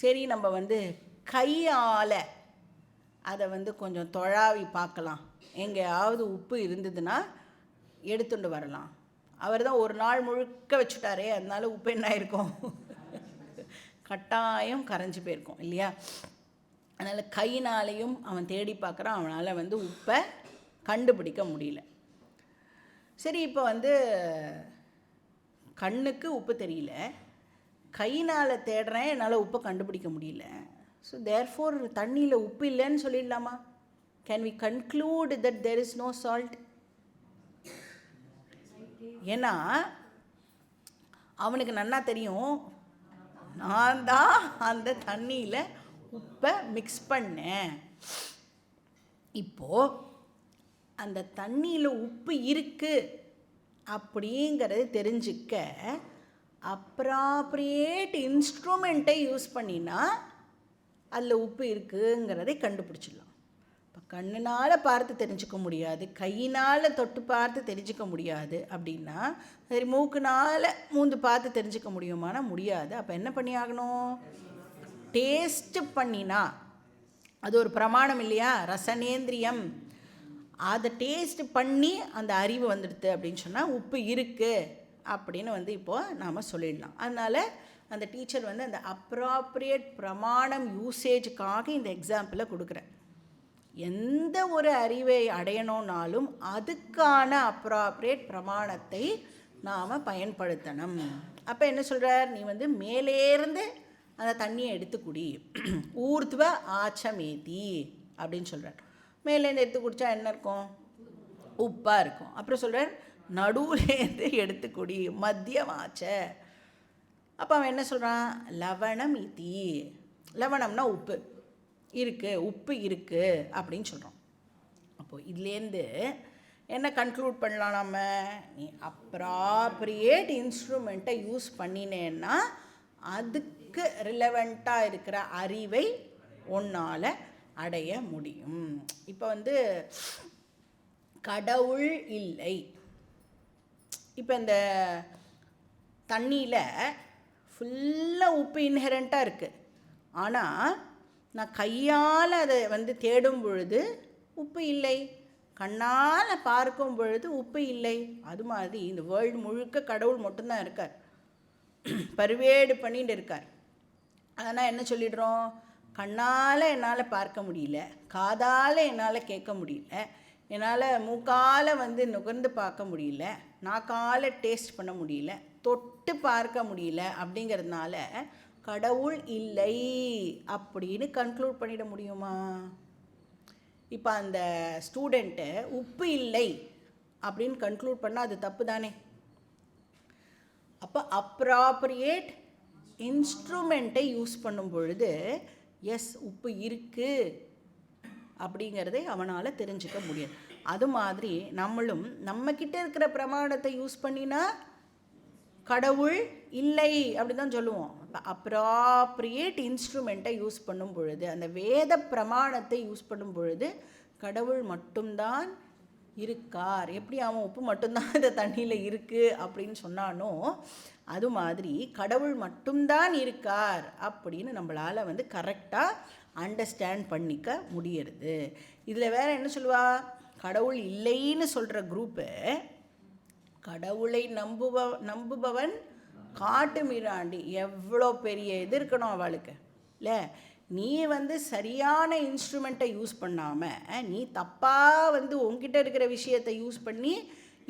சரி நம்ம வந்து கையால் அதை வந்து கொஞ்சம் தொழாவி பார்க்கலாம், எங்கேயாவது உப்பு இருந்ததுன்னா எடுத்துட்டு வரலாம். அவர் தான் ஒரு நாள் முழுக்க வச்சுட்டாரே, அதனால உப்பு என்ன ஆயிருக்கும், கட்டாயம் கரைஞ்சி போயிருக்கும் இல்லையா. அதனால் கையினாலையும் அவன் தேடி பார்க்குறான், அவனால் வந்து உப்பை கண்டுபிடிக்க முடியல. சரி இப்போ வந்து கண்ணுக்கு உப்பு தெரியல, கையினால் தேடுறேன், என்னால் உப்பை கண்டுபிடிக்க முடியல. ஸோ தேர்ஃபோர் தண்ணியில் உப்பு இல்லைன்னு சொல்லிடலாமா? Can we conclude that there is no salt? ஏன்னா அவனுக்கு நன்னா தெரியும், நான் தான் அந்த தண்ணியில் உப்பை மிக்ஸ் பண்ணேன். இப்போது அந்த தண்ணியில் உப்பு இருக்குது அப்படிங்கிறது தெரிஞ்சிக்க அப்ராப்ரியேட் இன்ஸ்ட்ருமெண்ட்டை யூஸ் பண்ணினா அதில் உப்பு இருக்குங்கிறதை கண்டுபிடிச்சிடலாம். இப்போ கண்ணினால் பார்த்து தெரிஞ்சுக்க முடியாது, கையினால் தொட்டு பார்த்து தெரிஞ்சுக்க முடியாது அப்படின்னா சரி மூக்குனால் மூந்து பார்த்து தெரிஞ்சுக்க முடியுமானா முடியாது. அப்போ என்ன பண்ணி ஆகணும், டேஸ்ட்டு பண்ணினா அது ஒரு பிரமாணம் இல்லையா, ரசனேந்திரியம். அதை டேஸ்ட் பண்ணி அந்த அறிவு வந்துடுது அப்படின்னு சொன்னால் உப்பு இருக்குது அப்படின்னு வந்து இப்போது நாம் சொல்லிடலாம். அதனால் அந்த டீச்சர் வந்து அந்த அப்ராப்ரியேட் பிரமாணம் யூசேஜுக்காக இந்த எக்ஸாம்பிளை கொடுக்குறேன். எந்த ஒரு அறிவை அடையணும்னாலும் அதுக்கான அப்ராப்ரியேட் பிரமாணத்தை நாம் பயன்படுத்தணும். அப்போ என்ன சொல்கிறார், நீ வந்து மேலேருந்து அந்த தண்ணியை எடுத்து குடி, ஊர்த்துவ ஆச்சமேதி அப்படின்னு சொல்கிறார். மேலேருந்து எடுத்து குடித்தா என்ன இருக்கும், உப்பாக இருக்கும். அப்புறம் சொல்கிறார் நடுவுலேருந்து எடுத்து குடி, மத்தியம் ஆச்ச. அப்போ அவன் என்ன சொல்கிறான், லவணம் இதி, லவணம்னா உப்பு இருக்குது, உப்பு இருக்குது அப்படின்னு சொல்கிறான். அப்போது இதுலேருந்து என்ன கன்க்ளூட் பண்ணலாம் நம்ம, நீ அப்ராப்ரியேட் இன்ஸ்ட்ருமெண்ட்டை யூஸ் பண்ணினேன்னா அதுக்கு ரிலவெண்ட்டாக இருக்கிற அறிவை உன்னால் அடைய முடியும். இப்போ வந்து கடவுள் இல்லை, இப்போ இந்த தண்ணியில் ஃபுல்லாக உப்பு இன்ஹெரண்ட்டாக இருக்குது, ஆனால் நான் கையால் அதை வந்து தேடும் பொழுது உப்பு இல்லை, கண்ணால் பார்க்கும் பொழுது உப்பு இல்லை. அது மாதிரி இந்த வேர்ல்டு முழுக்க கடவுள் மட்டும்தான் இருக்கார், பரிவேடு பண்ணிட்டு இருக்கார். அதனால் என்ன சொல்லிடுறோம், கண்ணால் என்னால் பார்க்க முடியல, காதால் என்னால் கேட்க முடியல, என்னால் மூக்கால் வந்து நுகர்ந்து பார்க்க முடியல, நாக்கால் டேஸ்ட் பண்ண முடியல, தொட்டு பார்க்க முடியல, அப்படிங்கிறதுனால கடவுள் இல்லை அப்படின்னு கன்க்ளூட் பண்ணிட முடியுமா? இப்போ அந்த ஸ்டூடெண்ட்டு உப்பு இல்லை அப்படின்னு கன்க்ளூட் பண்ணால் அது தப்பு தானே. அப்போ அப்ராப்ரியேட் இன்ஸ்ட்ருமெண்ட்டை யூஸ் பண்ணும் பொழுது எஸ் உப்பு இருக்குது அப்படிங்கிறதை அவனால் தெரிஞ்சுக்க முடியாது. அது மாதிரி நம்மளும் நம்மக்கிட்ட இருக்கிற பிரமாணத்தை யூஸ் பண்ணினா கடவுள் இல்லை அப்படி தான் சொல்லுவோம். இப்போ அப்ராப்ரியேட் இன்ஸ்ட்ருமெண்ட்டை யூஸ் பண்ணும் பொழுது, அந்த வேத பிரமாணத்தை யூஸ் பண்ணும் பொழுது கடவுள் மட்டும்தான் இருக்கார். எப்படி அவன் உப்பு மட்டும்தான் இந்த தண்ணியில் இருக்குது அப்படின்னு சொன்னானோ அது மாதிரி கடவுள் மட்டும்தான் இருக்கார் அப்படின்னு நம்மளால் வந்து கரெக்டாக அண்டர்ஸ்டாண்ட் பண்ணிக்க முடியறது. இதில் வேறு என்ன சொல்லுவா, கடவுள் இல்லைன்னு சொல்கிற குரூப்பு கடவுளை நம்புபவன் காட்டு மிராண்டி. எவ்வளோ பெரிய இது இருக்கணும் அவளுக்கு இல்லை? நீ வந்து சரியான இன்ஸ்ட்ருமெண்ட்டை யூஸ் பண்ணாமல் நீ தப்பாக வந்து உங்ககிட்ட இருக்கிற விஷயத்தை யூஸ் பண்ணி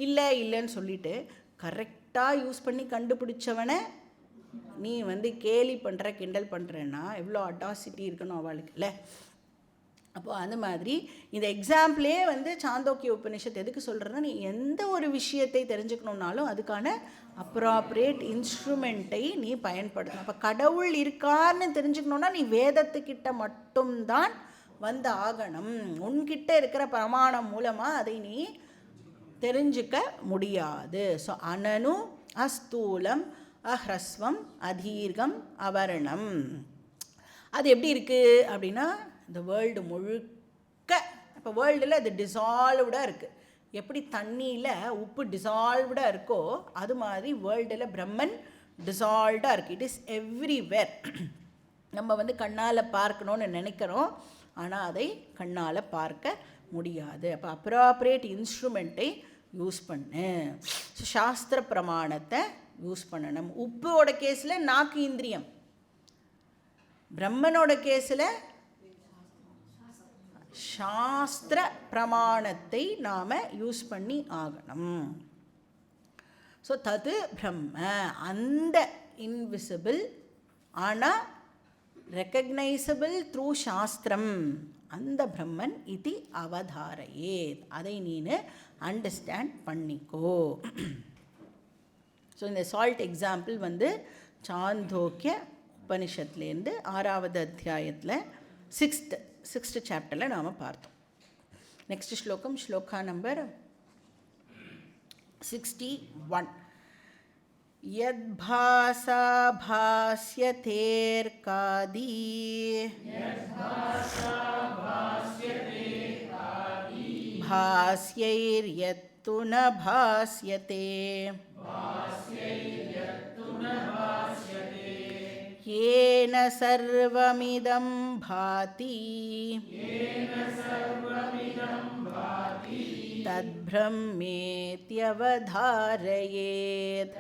இல்லைன்னு சொல்லிட்டு கரெக்டாக யூஸ் பண்ணி கண்டுபிடிச்சவனை நீ வந்து கேலி பண்ணுற கிண்டல் பண்ணுறேன்னா எவ்வளோ அட்டாசிட்டி இருக்கணும் அவளுக்கு இல்லை? அப்போது அந்த மாதிரி இந்த எக்ஸாம்பிளே வந்து சாந்தோக்கிய உபநிஷத்து எதுக்கு சொல்கிறேன்னா, நீ எந்த ஒரு விஷயத்தை தெரிஞ்சுக்கணுன்னாலும் அதுக்கான அப்ராப்ரியேட் இன்ஸ்ட்ருமெண்ட்டை நீ பயன்படுத்தணும். அப்போ கடவுள் இருக்கான்னு தெரிஞ்சுக்கணுன்னா நீ வேதத்துக்கிட்ட மட்டும்தான் வந்து ஆகணும். உன்கிட்ட இருக்கிற பிரமாணம் மூலமாக அதை நீ தெரிஞ்சுக்க முடியாது. ஸோ அனனு அஸ்தூலம் அஹ்ரஸ்வம் அதீர்கம் அவர்ணம். அது எப்படி இருக்குது அப்படின்னா, இந்த வேர்ல்டு முழுக்க இப்போ வேர்ல்டில் அது டிசால்வ்டாக இருக்குது. எப்படி தண்ணியில் உப்பு டிசால்வ்டாக இருக்கோ அது மாதிரி வேர்ல்டில் பிரம்மன் டிசால்வ்டாக இருக்குது. It is everywhere. நம்ம வந்து கண்ணால் பார்க்கணுன்னு நினைக்கிறோம், ஆனால் அதை கண்ணால் பார்க்க முடியாது. அப்போ அப்ராப்ரியேட் இன்ஸ்ட்ருமெண்ட்டை யூஸ் பண்ணு. ஸோ சாஸ்திர பிரமாணத்தை யூஸ் பண்ணணும். உப்போட கேஸில் நாக்கு இந்திரியம், பிரம்மனோட கேஸில் சாஸ்திர பிரமாணத்தை நாம் யூஸ் பண்ணி ஆகணும். ஸோ தது பிரம்ம, அந்த இன்விசிபிள் ஆனால் ரெக்கக்னைசபிள் த்ரூ சாஸ்திரம், அந்த பிரம்மன் இது அவதாரையே, அதை நீனு அண்டர்ஸ்டாண்ட் பண்ணிக்கோ. ஸோ இந்த சால்ட் எக்ஸாம்பிள் வந்து சாந்தோக்கிய உபனிஷத்துலேருந்து 6வது அத்தியாயத்தில் 6th சாப்டரில் நாம் பார்த்தோம். நெக்ஸ்ட் ஸ்லோகம், ஸ்லோகா நம்பர் 61. யத்பாசா பாஸ்யதேர்காதி பாஸ்யைர்யத்து ந பாஸ்யதே येन सर्वमिदं भाति तद्ब्रह्मेत्यवधारयेत्.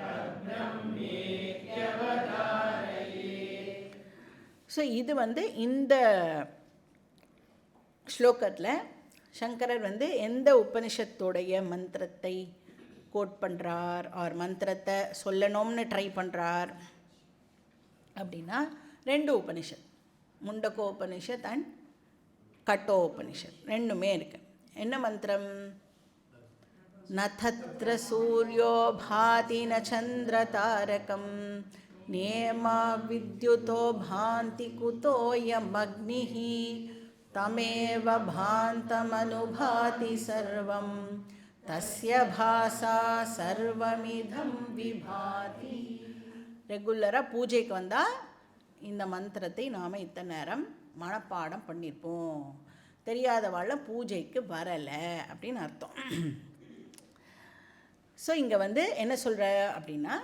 ஸோ இது வந்து இந்த ஸ்லோகத்தில் சங்கரர் வந்து எந்த உபனிஷத்துடைய மந்திரத்தை கோட் பண்ணுறார் ஆர் மந்திரத்தை சொல்லணும்னு ட்ரை பண்ணுறார் அப்படின்னா, 2 உபனிஷத், முண்டகோ உபனிஷத் அண்ட் கட்டோ உபனிஷத் ரெண்டுமே இருக்கு. என்ன மந்திரம்? நதத்ர சூர்யோ பாதி ந சந்திர தாரகம் நேமா வித்யுதோ பாந்தி குதோயம் அக்னிஹி தமேவ பாந்தமனுபாதி சர்வம் தஸ்ய பாசா சர்வமிதம் விபாதி. ரெகுலராக பூஜைக்கு வந்தால் இந்த மந்திரத்தை நாம் இத்தனை நேரம் மனப்பாடம் பண்ணியிருப்போம். தெரியாதவாழ பூஜைக்கு வரலை அப்படின்னு அர்த்தம். ஸோ இங்கே வந்து என்ன சொல்கிற அப்படின்னா,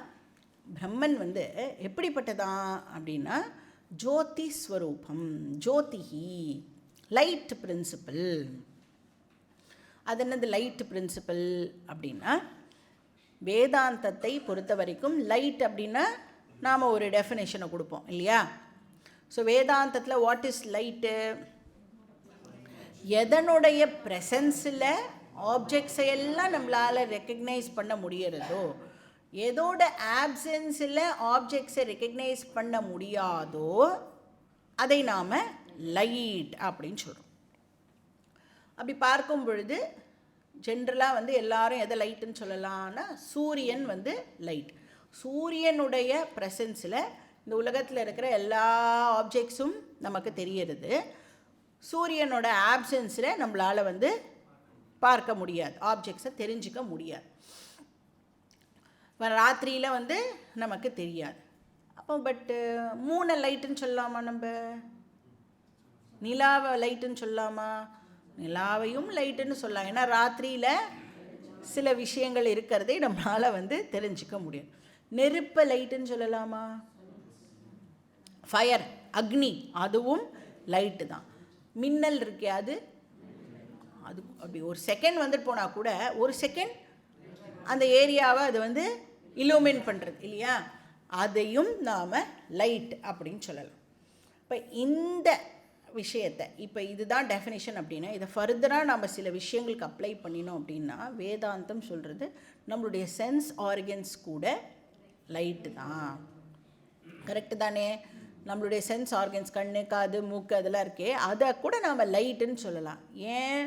பிரம்மன் வந்து எப்படிப்பட்டதான் அப்படின்னா ஜோதி ஸ்வரூபம், ஜோதிஹி, லைட் பிரின்சிபல். அது என்னது லைட் பிரின்சிபல் அப்படின்னா, வேதாந்தத்தை பொறுத்த வரைக்கும் லைட் அப்படின்னா நாம் ஒரு டெஃபினேஷனை கொடுப்போம் இல்லையா? ஸோ வேதாந்தத்தில் வாட் இஸ் லைட்டு? எதனுடைய ப்ரெசன்ஸில் ஆப்ஜெக்ட்ஸை எல்லாம் நம்மளால் ரெக்கக்னைஸ் பண்ண முடியறதோ, எதோட ஆப்சன்ஸில் ஆப்ஜெக்ட்ஸை ரெக்கக்னைஸ் பண்ண முடியாதோ அதை நாம் லைட் அப்படின்னு சொல்கிறோம். அப்படி பார்க்கும் பொழுது ஜென்ரலாக வந்து எல்லாரும் எதை லைட்டுன்னு சொல்லலாம்னா, சூரியன் வந்து லைட். சூரியனுடைய ப்ரெசன்ஸில் இந்த உலகத்தில் இருக்கிற எல்லா ஆப்ஜெக்ட்ஸும் நமக்கு தெரியறது. சூரியனோட ஆப்சன்ஸில் நம்மளால் வந்து பார்க்க முடியாது, ஆப்ஜெக்ட்ஸை தெரிஞ்சிக்க முடியாது. ராத்திரியில் வந்து நமக்கு தெரியாது. அப்போ பட்டு மூணை லைட்டுன்னு சொல்லலாமா, நம்ம நிலாவை லைட்டுன்னு சொல்லலாமா? நிலாவையும் லைட்டுன்னு சொல்லலாம். ஏன்னா ராத்திரியில் சில விஷயங்கள் இருக்கிறதே நம்மளால் தெரிஞ்சிக்க முடியும். நெருப்பை லைட்டுன்னு சொல்லலாமா? ஃபயர், அக்னி, அதுவும் லைட்டு தான். மின்னல் இருக்கே, அது அப்படி ஒரு செகண்ட் வந்துட்டு போனால் கூட ஒரு செகண்ட் அந்த ஏரியாவை அது இலூமின் பண்ணுறது இல்லையா, அதையும் நாம் லைட் அப்படின்னு சொல்லலாம். இப்போ இந்த விஷயத்தை இப்போ இதுதான் டெஃபினிஷன் அப்படின்னா, இதை ஃபர்தராக நம்ம சில விஷயங்களுக்கு அப்ளை பண்ணினோம் அப்படின்னா வேதாந்தம் சொல்கிறது நம்மளுடைய சென்ஸ் ஆர்கன்ஸ் கூட லைட்டு தான். கரெக்டு தானே? நம்மளுடைய சென்ஸ் ஆர்கன்ஸ், கண்ணு, காது, மூக்கு அதெல்லாம் இருக்கே, அதை கூட நாம் லைட்டுன்னு சொல்லலாம். ஏன்?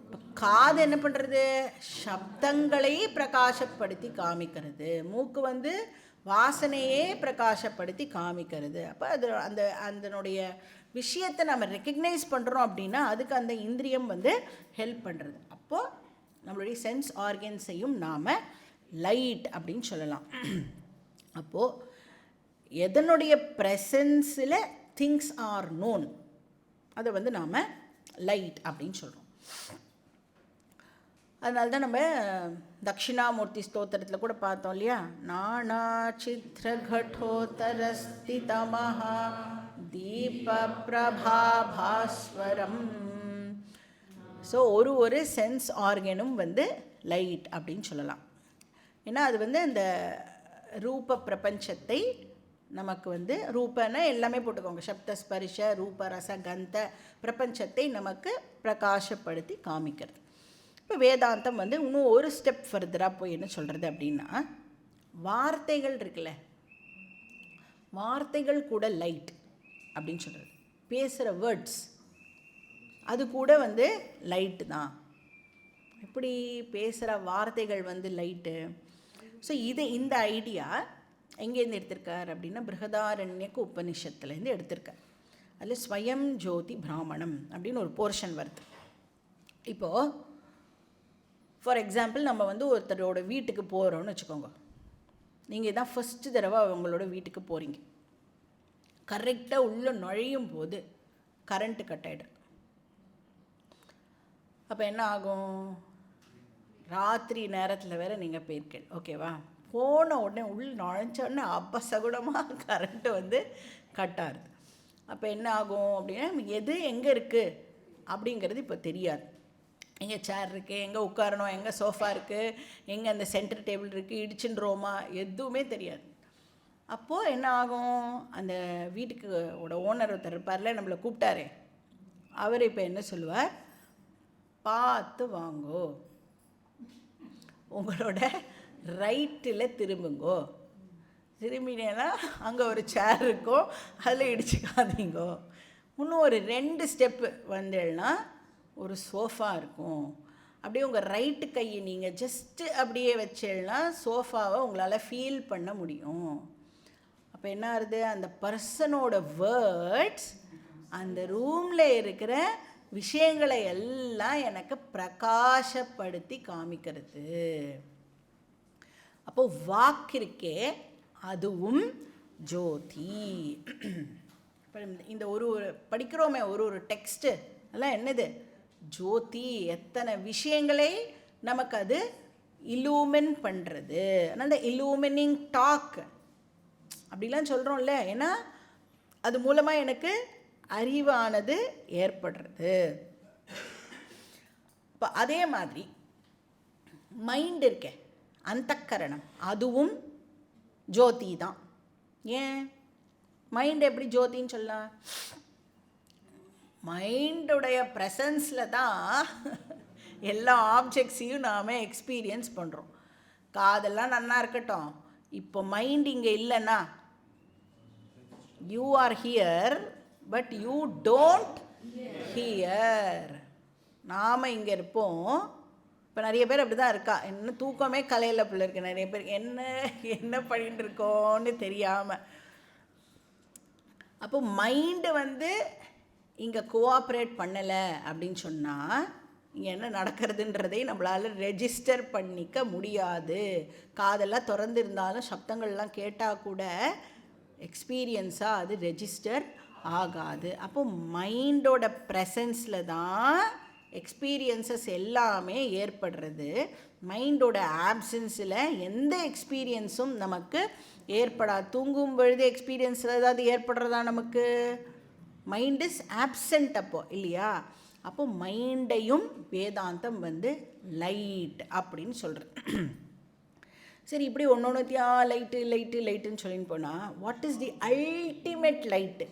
இப்போ காது என்ன பண்ணுறது? சப்தங்களை பிரகாசப்படுத்தி காமிக்கிறது. மூக்கு வாசனையே பிரகாசப்படுத்தி காமிக்கிறது. அப்போ அது அதனுடைய விஷயத்தை நம்ம ரெக்கக்னைஸ் பண்ணுறோம் அப்படின்னா அதுக்கு அந்த இந்திரியம் ஹெல்ப் பண்ணுறது. அப்போது நம்மளுடைய சென்ஸ் ஆர்கன்ஸையும் நாம் லைட் அப்படின்னு சொல்லலாம். அப்போது எதனுடைய ப்ரெசன்ஸில் திங்ஸ் ஆர் நோன், அதை நாம் லைட் அப்படின்னு சொல்கிறோம். அதனால தான் நம்ம தட்சிணாமூர்த்தி ஸ்தோத்திரத்தில் கூட பார்த்தோம் இல்லையா, நானா சித்ரகட்டோதரஸ்திதமஹா தீப பிரபாபாஸ்வரம். ஸோ ஒரு சென்ஸ் ஆர்கனும் லைட் அப்படின்னு சொல்லலாம். ஏன்னா அது அந்த ரூப பிரபஞ்சத்தை நமக்கு ரூபனை எல்லாமே போட்டுக்கோங்க, சப்த ஸ்பரிஷ ரூப ரச கந்த பிரபஞ்சத்தை நமக்கு பிரகாசப்படுத்தி காமிக்கிறது. இப்போ வேதாந்தம் இன்னும் ஒரு ஸ்டெப் ஃபர்தராக போய் என்ன சொல்கிறது அப்படின்னா, வார்த்தைகள் இருக்குல்ல, வார்த்தைகள் கூட லைட் அப்படின்னு சொல்கிறது. பேசுகிற வேர்ட்ஸ் அது கூட லைட்டு தான். எப்படி பேசுகிற வார்த்தைகள் லைட்டு? ஸோ இந்த ஐடியா எங்கேருந்து எடுத்திருக்கார் அப்படின்னா பிருகதாரண்யக உபனிஷத்துலேருந்து எடுத்திருக்கார். அதில் ஸ்வயம் ஜோதி பிராமணம் அப்படின்னு ஒரு போர்ஷன் வருது. இப்போது ஃபார் எக்ஸாம்பிள் நம்ம ஒருத்தரோட வீட்டுக்கு போகிறோன்னு வச்சுக்கோங்க. நீங்கள் தான் ஃபஸ்ட்டு தடவை அவங்களோட வீட்டுக்கு போகிறீங்க. கரெக்டாக உள்ளே நுழையும் போது கரண்ட்டு கட் ஆகிடும். அப்போ என்ன ஆகும்? ராத்திரி நேரத்தில் வேறு நீங்கள் போயிருக்கேன், ஓகேவா? போன உடனே நுழைஞ்ச உடனே அபசகுடமாக கரண்ட்டு கட் ஆகுது. அப்போ என்ன ஆகும் அப்படின்னா, எது எங்கே இருக்குது அப்படிங்கிறது இப்போ தெரியாது. எங்கே சேர் இருக்குது, எங்கே உட்காரணும், எங்கே சோஃபா இருக்குது, எங்கே அந்த சென்டர் டேபிள் இருக்குது, இடிச்சுன்றோமா, எதுவுமே தெரியாது. அப்போது என்ன ஆகும்? அந்த வீட்டுக்கு ஓனர் ஒருத்தர் இருப்பார்ல, நம்மளை கூப்பிட்டாரே, அவர் இப்போ என்ன சொல்லுவார்? பார்த்து வாங்கோ, உங்களோட ரைட்டில் திரும்புங்கோ, திரும்பினேன்னா அங்கே ஒரு சேர் இருக்கும், அதில் இடிச்சுக்காதீங்கோ. இன்னும் ஒரு 2 ஸ்டெப்பு வந்தேன்னா ஒரு சோஃபா இருக்கும். அப்படியே உங்கள் ரைட்டு கையை நீங்கள் ஜஸ்ட்டு அப்படியே வச்சேன்னா சோஃபாவை உங்களால் ஃபீல் பண்ண முடியும். அப்போ என்ன ஆகுது? அந்த பர்சனோட வேர்ட்ஸ் அந்த ரூமில் இருக்கிற விஷயங்களை எல்லாம் எனக்கு பிரகாசப்படுத்தி காமிக்கிறது. அப்போது வாக்கிற்கே அதுவும் ஜோதி. இப்போ இந்த ஒரு படிக்கிறோமே ஒரு டெக்ஸ்ட்டு எல்லாம் என்னது? ஜோதி. எத்தனை விஷயங்களை நமக்கு அது இலூமின் பண்ணுறது. ஆனால் அந்த இலூமினிங் டாக் அப்படிலாம் சொல்கிறோம்ல, ஏன்னா அது மூலமாக எனக்கு அறிவானது ஏற்படுறது. இப்போ அதே மாதிரி மைண்ட் இருக்கே, அந்தக்கரணம், அதுவும் ஜோதி தான். ஏன் மைண்ட் எப்படி ஜோதின்னு சொல்லலாம்? மைண்டுடைய ப்ரெசன்ஸில் தான் எல்லா ஆப்ஜெக்ட்ஸையும் நாம் எக்ஸ்பீரியன்ஸ் பண்ணுறோம். காதெல்லாம் நல்லா இருக்கட்டும், இப்போ மைண்ட் இங்கே இல்லைன்னா you are here but you don't here. நாம் இங்கே இருப்போம். இப்போ நிறைய பேர் அப்படி தான் இருக்கா, என்ன தூக்கமே கலையில் பிள்ளை இருக்குது. நிறைய பேர் என்ன பண்ணிட்டு இருக்கோன்னு தெரியாமல். அப்போ மைண்டு இங்கே கோஆப்ரேட் பண்ணலை அப்படின்னு சொன்னால் இங்கே என்ன நடக்கிறதுன்றதை நம்மளால் ரெஜிஸ்டர் பண்ணிக்க முடியாது. காதெல்லாம் திறந்துருந்தாலும் சப்தங்கள்லாம் கேட்டால் கூட எக்ஸ்பீரியன்ஸாக அது ரெஜிஸ்டர் ஆகாது. அப்போ மைண்டோட ப்ரெசன்ஸில் தான் எக்ஸ்பீரியன்சஸ் எல்லாமே ஏற்படுறது. மைண்டோட ஆப்சன்ஸில் எந்த எக்ஸ்பீரியன்ஸும் நமக்கு ஏற்படாது. தூங்கும் பொழுது எக்ஸ்பீரியன்ஸில் ஏதாவது ஏற்படுறதா நமக்கு? மைண்ட் இஸ் ஆப்சண்ட் அப்போ இல்லையா? அப்போ மைண்டையும் வேதாந்தம் லைட் அப்படின்னு சொல்கிறது. சரி, இப்படி ஒன்றொன்றுத்தியா லைட்டு லைட்டு லைட்டுன்னு சொல்லின்னு போனால் what is the ultimate light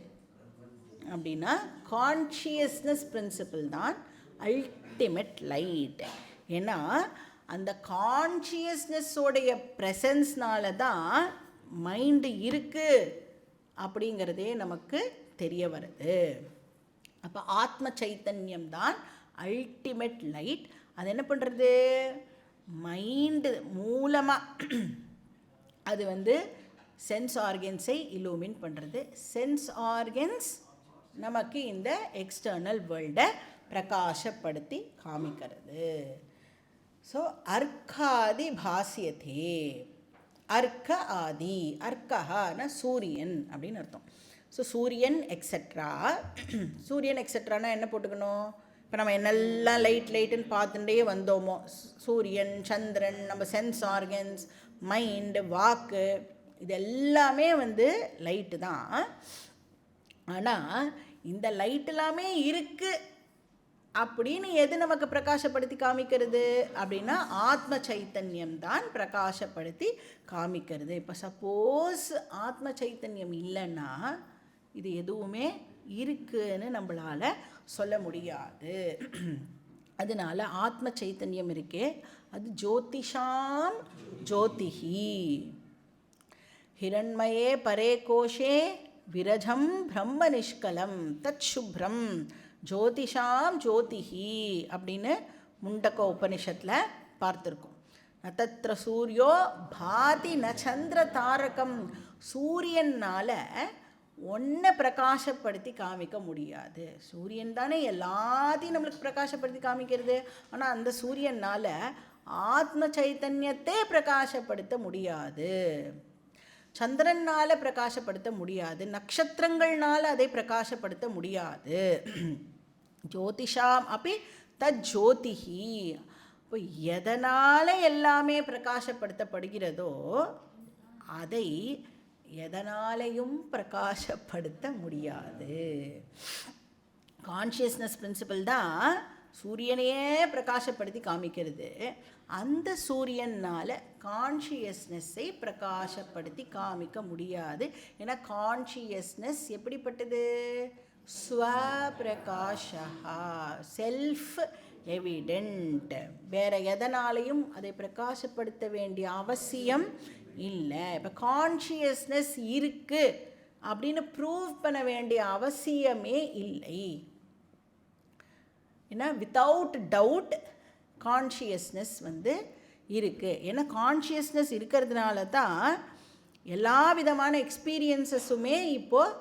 அப்படின்னா கான்ஷியஸ்னஸ் பிரின்சிபிள் தான் அல்டிமேட் லைட். ஏன்னா அந்த கான்ஷியஸ்னஸோடைய ப்ரெசன்ஸ்னால தான் மைண்டு இருக்குது அப்படிங்கிறதே நமக்கு தெரிய வருது. அப்போ ஆத்ம சைத்தன்யம் தான் அல்டிமேட் லைட். அது என்ன பண்ணுறது? மைண்டு மூலமாக அது சென்ஸ் ஆர்கன்ஸை இலூமின் பண்ணுறது. சென்ஸ் ஆர்கன்ஸ் நமக்கு இந்த எக்ஸ்டர்னல் வேர்ல்டை பிரகாசப்படுத்தி காமிக்கிறது. ஸோ அர்க்காதி பாசியதே. அர்க்க ஆதி, அர்க்கஹான சூரியன் அப்படின்னு அர்த்தம். ஸோ சூரியன் எக்ஸெட்ரா. சூரியன் எக்ஸெட்ரானா என்ன போட்டுக்கணும்? இப்போ நம்ம என்னெல்லாம் லைட்டுன்னு பார்த்துட்டே வந்தோமோ, சூரியன், சந்திரன், நம்ம சென்ஸ் ஆர்கன்ஸ், மைண்டு, வாக்கு, இது எல்லாமே லைட்டு தான். ஆனால் இந்த லைட் எல்லாமே இருக்குது அப்படின்னு எது நமக்கு பிரகாசப்படுத்தி காமிக்கிறது அப்படின்னா ஆத்ம சைத்தன்யம் தான் பிரகாசப்படுத்தி காமிக்கிறது. இப்போ சப்போஸ் ஆத்ம சைத்தன்யம் இல்லைன்னா இது எதுவுமே இருக்குன்னு நம்மளால் சொல்ல முடியாது. அதனால ஆத்ம சைத்தன்யம் இருக்கே அது ஜோதிஷாம் ஜோதிஹி. ஹிரண்மயே பரே கோஷே விரஜம் பிரம்ம நிஷ்கலம் தத் சுப்ரம் ஜோதிஷாம் ஜோதிஹி அப்படின்னு முண்டக்க உபனிஷத்தில் பார்த்துருக்கோம். நதத்ர சூரியோ பாதி ந சந்திர தாரகம். சூரியனால் ஒன்றை பிரகாசப்படுத்தி காமிக்க முடியாது. சூரியன் தானே எல்லாத்தையும் நம்மளுக்கு பிரகாசப்படுத்தி காமிக்கிறது. ஆனால் அந்த சூரியனால் ஆத்ம சைத்தன்யத்தை பிரகாசப்படுத்த முடியாது. சந்திரனால் பிரகாசப்படுத்த முடியாது. நட்சத்திரங்கள்னால் அதை பிரகாசப்படுத்த முடியாது. ஜோதிஷாம் அப்படி தத் ஜோதிஹி. இப்போ எதனால் எல்லாமே பிரகாசப்படுத்தப்படுகிறதோ அதை எதனாலையும் பிரகாசப்படுத்த முடியாது. கான்ஷியஸ்னஸ் பிரின்சிபல் தான் சூரியனையே பிரகாசப்படுத்தி காமிக்கிறது. அந்த சூரியனால் கான்ஷியஸ்னஸை பிரகாசப்படுத்தி காமிக்க முடியாது. ஏன்னா கான்ஷியஸ்னஸ் எப்படிப்பட்டது? ஸ்வபிரகாஷா, செல்ஃப் எவிடென்ட். வேறு எதனாலையும் அதை பிரகாசப்படுத்த வேண்டிய அவசியம் இல்லை. இப்போ கான்ஷியஸ்னஸ் இருக்குது அப்படின்னு ப்ரூவ் பண்ண வேண்டிய அவசியமே இல்லை. ஏன்னா வித்தவுட் டவுட் கான்ஷியஸ்னஸ் இருக்குது. ஏன்னா கான்ஷியஸ்னஸ் இருக்கிறதுனால தான் எல்லா விதமான எக்ஸ்பீரியன்ஸஸுமே இப்போது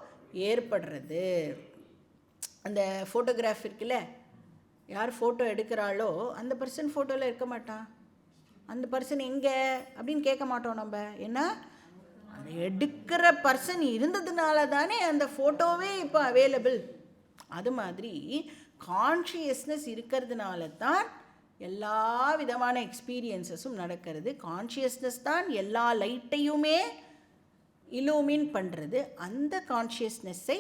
ஏற்படுறது. அந்த ஃபோட்டோகிராஃப் இருக்குல்ல, யார் ஃபோட்டோ எடுக்கிறாளோ அந்த பர்சன் ஃபோட்டோவில் இருக்க மாட்டான். அந்த பர்சன் எங்கே அப்படின்னு கேட்க மாட்டோம் நம்ம. ஏன்னா அந்த எடுக்கிற பர்சன் இருந்ததுனால தானே அந்த ஃபோட்டோவே இப்போ அவைலபிள். அது மாதிரி கான்ஷியஸ்னஸ் இருக்கிறதுனால தான் எல்லா விதமான எக்ஸ்பீரியன்ஸஸும் நடக்கிறது. கான்ஷியஸ்னஸ் தான் எல்லா லைட்டையுமே இலூமின் பண்ணுறது. அந்த கான்ஷியஸ்னஸை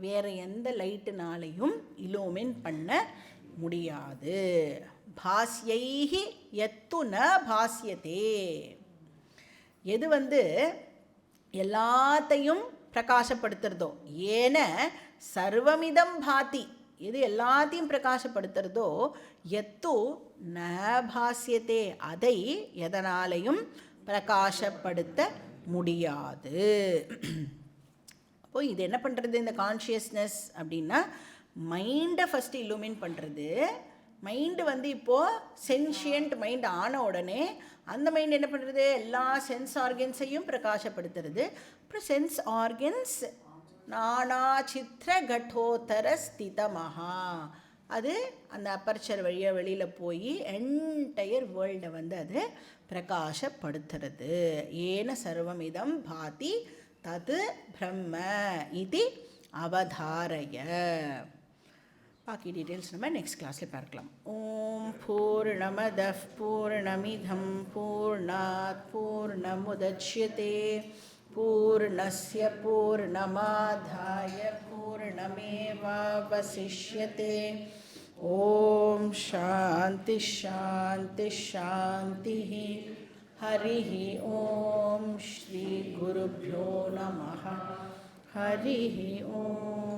வேறு எந்த லைட்டுனாலையும் இலூமின் பண்ண முடியாது. பாஸ்யைஹி யத்து ந பாஸ்யதே. எது எல்லாத்தையும் பிரகாசப்படுத்துறதோ, ஏன சர்வமிதம் பாதி, எது எல்லாத்தையும் பிரகாசப்படுத்துறதோ, யத்து ந பாஸ்யதே, அதை எதனாலையும் பிரகாசப்படுத்த முடியாது. அப்போது இது என்ன பண்ணுறது இந்த கான்ஷியஸ்னஸ் அப்படின்னா மைண்டை ஃபஸ்ட்டு இல்லுமின் பண்ணுறது. மைண்டு இப்போது சென்ஷியன்ட் மைண்ட் ஆன உடனே அந்த மைண்ட் என்ன பண்ணுறது? எல்லா சென்ஸ் ஆர்கன்ஸையும் பிரகாசப்படுத்துறது. அப்புறம் சென்ஸ் ஆர்கன்ஸ் நானா சித்திர கட்டோத்தர ஸ்திதமஹா, அது அந்த அப்பர்ச்சர் வழியாக வெளியில் போய் என்டையர் வேர்ல்டை அது பிரகாசப்படுத்துறது. ஏன சர்வமிதம் பாதி தது பிரம்ம இது அவதாரய. பாக்கி டீட்டெயில்ஸ் நம்ம நெக்ஸ்ட் கிளாஸில் பார்க்கலாம். ஓம் பூர்ணமதః பூர்ணமிதம் பூர்ணாத் பூர்ணமுதச்யதே பூர்ணஸ்ய பூர்ணமாதாய பூர்ணமேவாவசிஷ்யதே. ஓம் சாந்தி சாந்தி சாந்தி. हरिः ओम श्री गुरुभ्यो नमः. हरिः ओम.